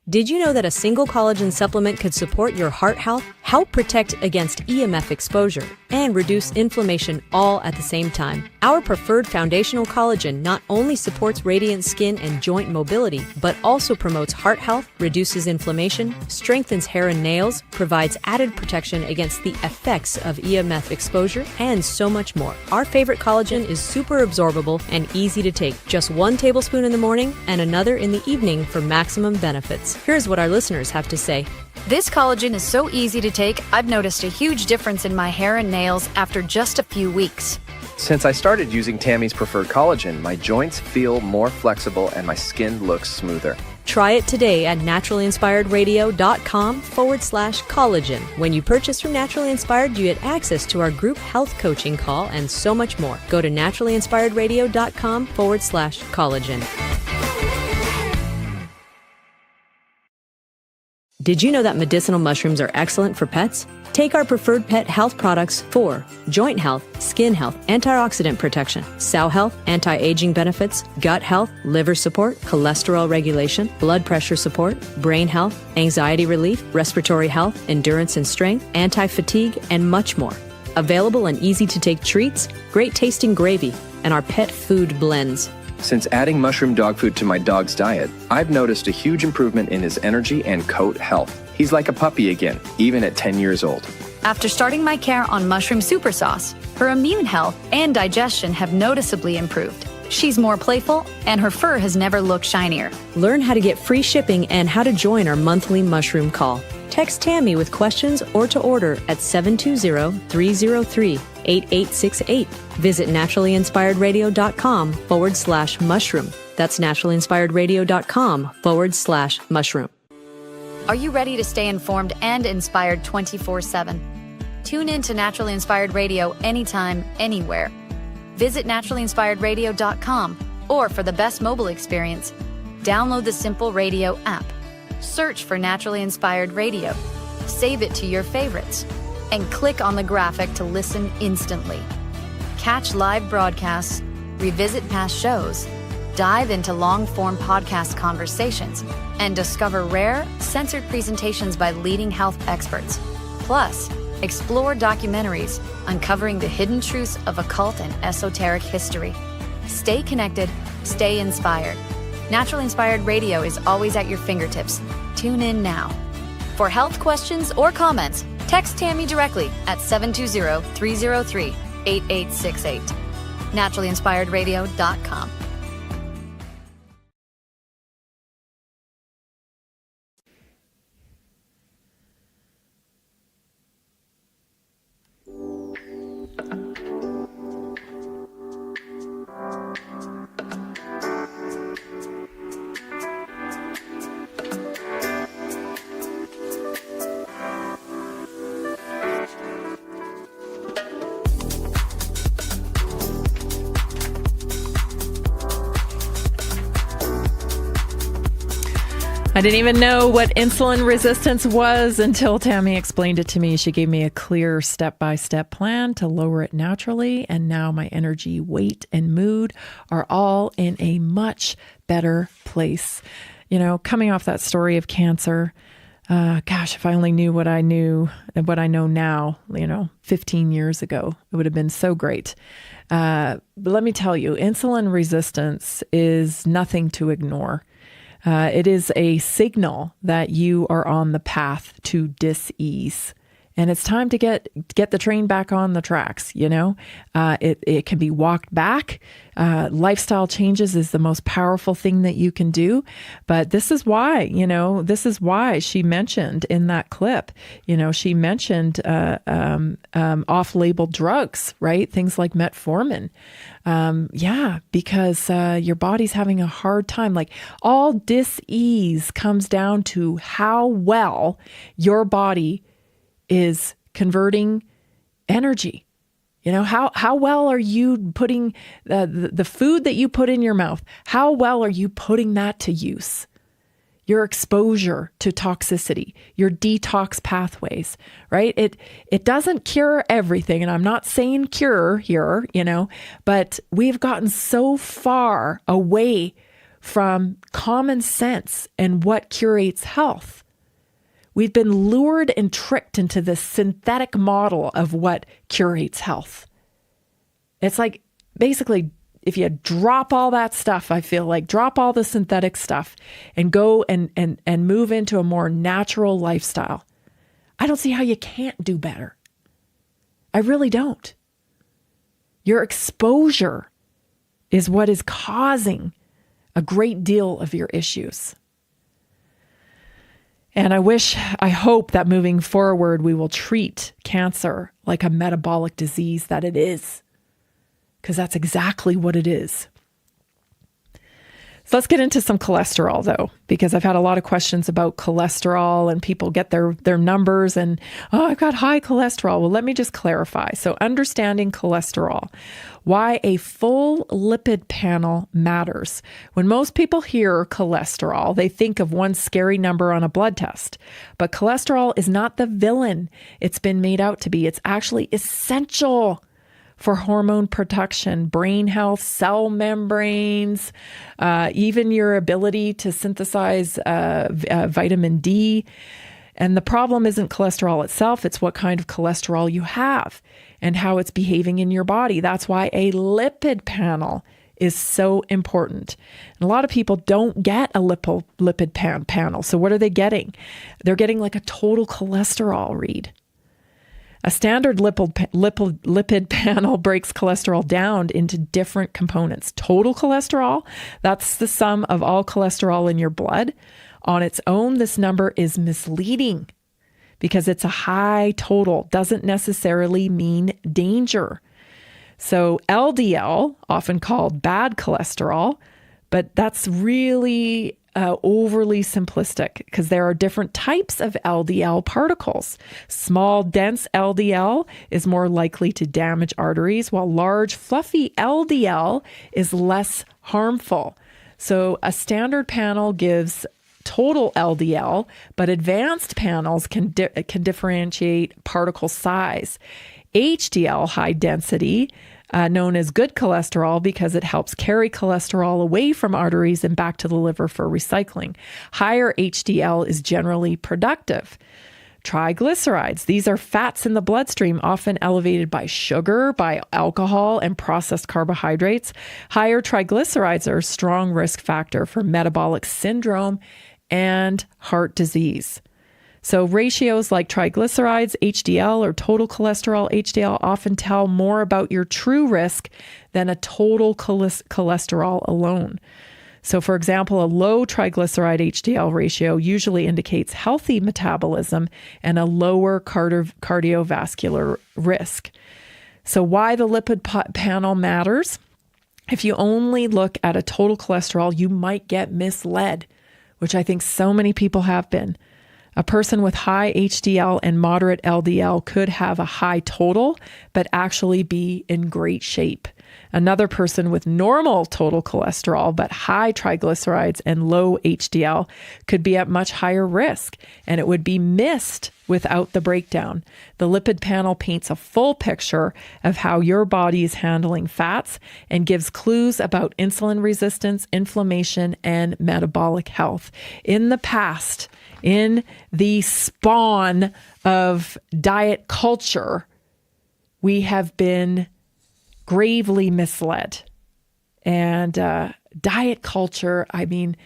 Did you know that a single collagen supplement could support your heart health, help protect against EMF exposure, and reduce inflammation all at the same time. Our preferred foundational collagen not only supports radiant skin and joint mobility, but also promotes heart health, reduces inflammation, strengthens hair and nails, provides added protection against the effects of EMF exposure, and so much more. Our favorite collagen is super absorbable and easy to take. Just 1 tablespoon in the morning and another in the evening for maximum benefits. Here's what our listeners have to say. This collagen is so easy to take, I've noticed a huge difference in my hair and nails after just a few weeks. Since I started using Tammy's preferred collagen, my joints feel more flexible and my skin looks smoother. Try it today at naturalinspiredраdio.com/collagen. When you purchase from Naturally Inspired, you get access to our group health coaching call and so much more. Go to naturalinspiredradio.com/collagen. Did you know that medicinal mushrooms are excellent for pets? Take our preferred pet health products for joint health, skin health, antioxidant protection, cell health, anti-aging benefits, gut health, liver support, cholesterol regulation, blood pressure support, brain health, anxiety relief, respiratory health, endurance and strength, anti-fatigue, and much more. Available in easy-to-take treats, great-tasting gravy, and our pet food blends. Since adding mushroom dog food to my dog's diet, I've noticed a huge improvement in his energy and coat health. He's like a puppy again, even at 10 years old. After starting my care on mushroom super sauce, her immune health and digestion have noticeably improved. She's more playful, and her fur has never looked shinier. Learn how to get free shipping and how to join our monthly mushroom call. Text Tammy with questions or to order at 720-303-8868. Visit naturalinspiredradio.com/mushroom. That's naturalinspiredradio.com/mushroom. Are you ready to stay informed and inspired 24/7? Tune in to Naturally Inspired Radio anytime, anywhere. Visit naturalinspiredradio.com, or for the best mobile experience, download the Simple Radio app. Search for Naturally Inspired Radio, save it to your favorites, and click on the graphic to listen instantly. Catch live broadcasts, revisit past shows, dive into long-form podcast conversations, and discover rare, censored presentations by leading health experts. Plus, explore documentaries uncovering the hidden truths of occult and esoteric history. Stay connected, stay inspired. Naturally Inspired Radio is always at your fingertips. Tune in now. For health questions or comments, text Tammy directly at 720-303-8868. naturalinspiredradio.com. I didn't even know what insulin resistance was until Tammy explained it to me. She gave me a clear step-by-step plan to lower it naturally, and now my energy, weight, and mood are all in a much better place. You know, coming off that story of cancer, gosh, if I only knew what I knew and what I know now, 15 years ago, it would have been so great. But let me tell you, insulin resistance is nothing to ignore. It is a signal that you are on the path to dis-ease. And it's time to get the train back on the tracks, It can be walked back. Lifestyle changes is the most powerful thing that you can do. But this is why, she mentioned in that clip, she mentioned off-label drugs, right? Things like metformin. Because your body's having a hard time. Like, all dis-ease comes down to how well your body is converting energy. How well are you putting the food that you put in your mouth? How well are you putting that to use? Your exposure to toxicity, your detox pathways, right? It doesn't cure everything, and I'm not saying cure here, but we've gotten so far away from common sense and what curates health. We've been lured and tricked into this synthetic model of what curates health. It's like basically if you drop all that stuff, I feel like drop all the synthetic stuff and go and move into a more natural lifestyle. I don't see how you can't do better. I really don't. Your exposure is what is causing a great deal of your issues. And I hope that moving forward, we will treat cancer like a metabolic disease that it is, because that's exactly what it is. So let's get into some cholesterol, though, because I've had a lot of questions about cholesterol and people get their numbers and, oh, I've got high cholesterol. Well, let me just clarify. So understanding cholesterol, why a full lipid panel matters. When most people hear cholesterol, they think of one scary number on a blood test. But cholesterol is not the villain it's been made out to be. It's actually essential for hormone production, brain health, cell membranes, even your ability to synthesize vitamin D. And the problem isn't cholesterol itself, it's what kind of cholesterol you have and how it's behaving in your body. That's why a lipid panel is so important. And a lot of people don't get a lipid panel. So what are they getting? They're getting like a total cholesterol read. A standard lipid panel breaks cholesterol down into different components. Total cholesterol, that's the sum of all cholesterol in your blood. On its own, this number is misleading because it's a high total, doesn't necessarily mean danger. So LDL, often called bad cholesterol, but that's really overly simplistic because there are different types of LDL particles. Small, dense LDL is more likely to damage arteries, while large, fluffy LDL is less harmful. So a standard panel gives total LDL, but advanced panels can differentiate particle size. HDL, high density, known as good cholesterol because it helps carry cholesterol away from arteries and back to the liver for recycling. Higher HDL is generally productive. Triglycerides, these are fats in the bloodstream, often elevated by sugar, by alcohol, and processed carbohydrates. Higher triglycerides are a strong risk factor for metabolic syndrome and heart disease. So ratios like triglycerides, HDL, or total cholesterol, HDL, often tell more about your true risk than a total cholesterol alone. So for example, a low triglyceride HDL ratio usually indicates healthy metabolism and a lower cardiovascular risk. So why the lipid panel matters? If you only look at a total cholesterol, you might get misled, which I think so many people have been. A person with high HDL and moderate LDL could have a high total, but actually be in great shape. Another person with normal total cholesterol, but high triglycerides and low HDL could be at much higher risk, and it would be missed without the breakdown. The lipid panel paints a full picture of how your body is handling fats and gives clues about insulin resistance, inflammation, and metabolic health. In the past, in the spawn of diet culture, we have been gravely misled. And diet culture, I mean,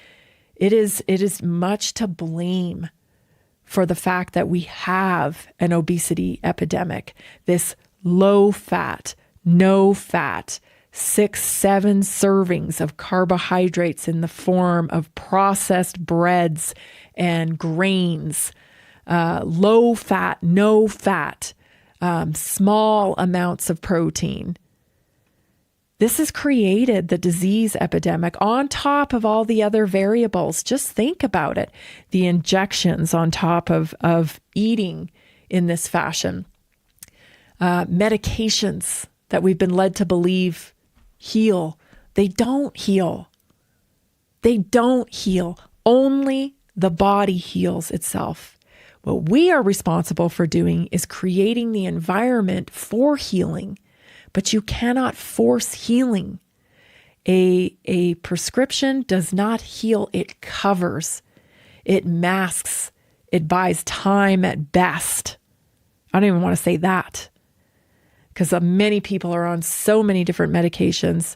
it is much to blame for the fact that we have an obesity epidemic. This low fat, no fat, 6-7 servings of carbohydrates in the form of processed breads and grains, low fat, no fat, small amounts of protein. This has created the disease epidemic on top of all the other variables. Just think about it. The injections on top of eating in this fashion. Medications that we've been led to believe heal. They don't heal. They don't heal. Only the body heals itself. What we are responsible for doing is creating the environment for healing. But you cannot force healing. A prescription does not heal. It covers, it masks, It buys time at best. I don't even want to say that, because many people are on so many different medications.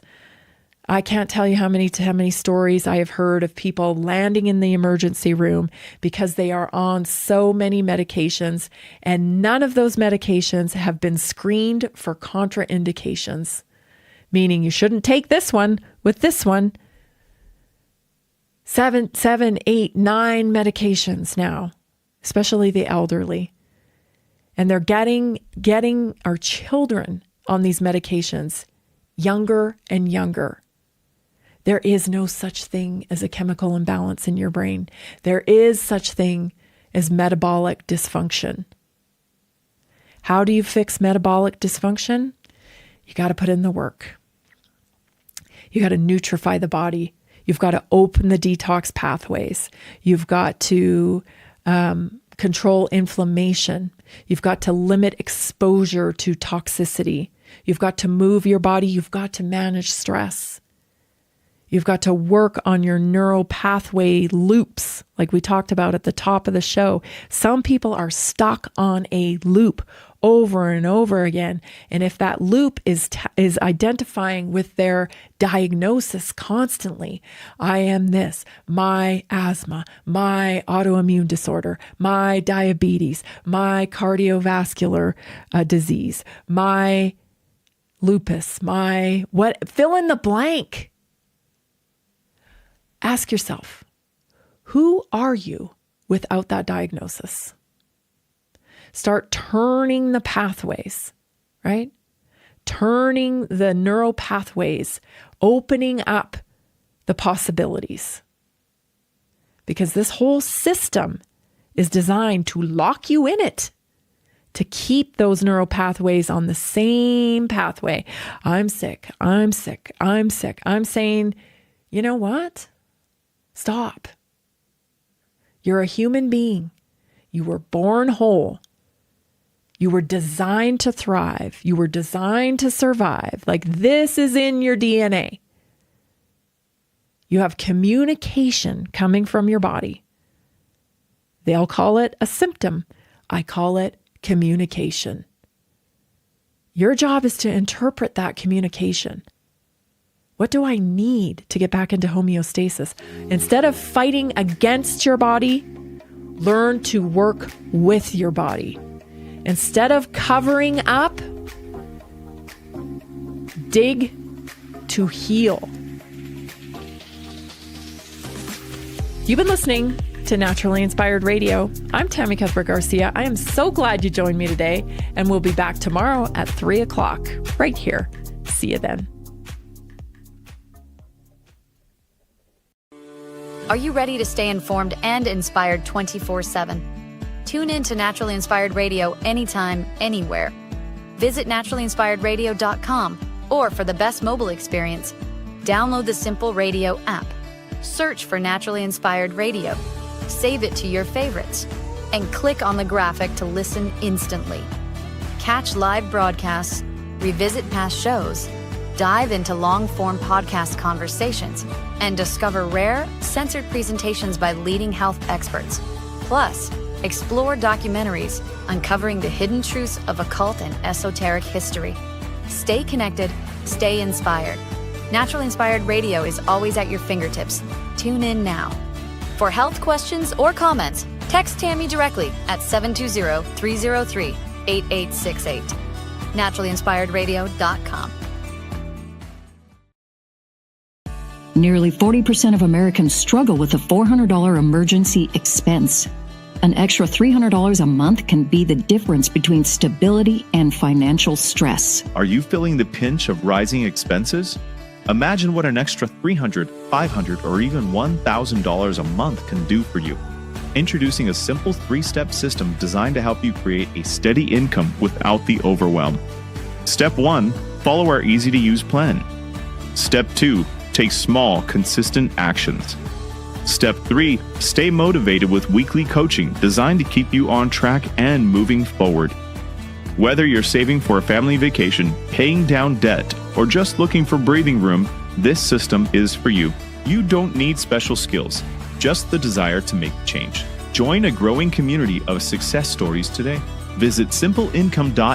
I can't tell you how many stories I have heard of people landing in the emergency room because they are on so many medications, and none of those medications have been screened for contraindications, meaning you shouldn't take this one with this one. 7, 8, 9 medications now, especially the elderly. And they're getting our children on these medications younger and younger. There is no such thing as a chemical imbalance in your brain. There is such thing as metabolic dysfunction. How do you fix metabolic dysfunction? You got to put in the work. You got to nutrify the body. You've got to open the detox pathways. You've got to control inflammation. You've got to limit exposure to toxicity. You've got to move your body. You've got to manage stress. You've got to work on your neural pathway loops, like we talked about at the top of the show. Some people are stuck on a loop over and over again. And if that loop is identifying with their diagnosis constantly, I am this, my asthma, my autoimmune disorder, my diabetes, my cardiovascular disease, my lupus, my what, fill in the blank. Ask yourself, who are you without that diagnosis? Start turning the pathways, right? Turning the neural pathways, opening up the possibilities. Because this whole system is designed to lock you in it, to keep those neural pathways on the same pathway. I'm sick, I'm sick, I'm sick. I'm saying, you know what? Stop. You're a human being. You were born whole. You were designed to thrive. You were designed to survive. Like, this is in your DNA. You have communication coming from your body. They'll call it a symptom. I call it communication. Your job is to interpret that communication. What do I need to get back into homeostasis? Instead of fighting against your body, learn to work with your body. Instead of covering up, dig to heal. You've been listening to Naturally Inspired Radio. I'm Tammy Cuthbert-Garcia. I am so glad you joined me today, and we'll be back tomorrow at 3 o'clock right here. See you then. Are you ready to stay informed and inspired 24/7? Tune in to Naturally Inspired Radio anytime, anywhere. Visit naturallyinspiredradio.com, or for the best mobile experience, download the Simple Radio app. Search for Naturally Inspired Radio, save it to your favorites, and click on the graphic to listen instantly. Catch live broadcasts, revisit past shows, dive into long-form podcast conversations, and discover rare, censored presentations by leading health experts. Plus, explore documentaries uncovering the hidden truths of occult and esoteric history. Stay connected, stay inspired. Naturally Inspired Radio is always at your fingertips. Tune in now. For health questions or comments, text Tammy directly at 720-303-8868. naturallyinspiredradio.com. Nearly 40% of Americans struggle with a $400 emergency expense. An extra $300 a month can be the difference between stability and financial stress. Are you feeling the pinch of rising expenses? Imagine what an extra $300, $500, or even $1,000 a month can do for you. Introducing a simple 3-step system designed to help you create a steady income without the overwhelm. Step 1, follow our easy-to-use plan. Step 2, take small, consistent actions. Step 3, stay motivated with weekly coaching designed to keep you on track and moving forward. Whether you're saving for a family vacation, paying down debt, or just looking for breathing room, this system is for you. You don't need special skills, just the desire to make change. Join a growing community of success stories today. Visit simpleincome.com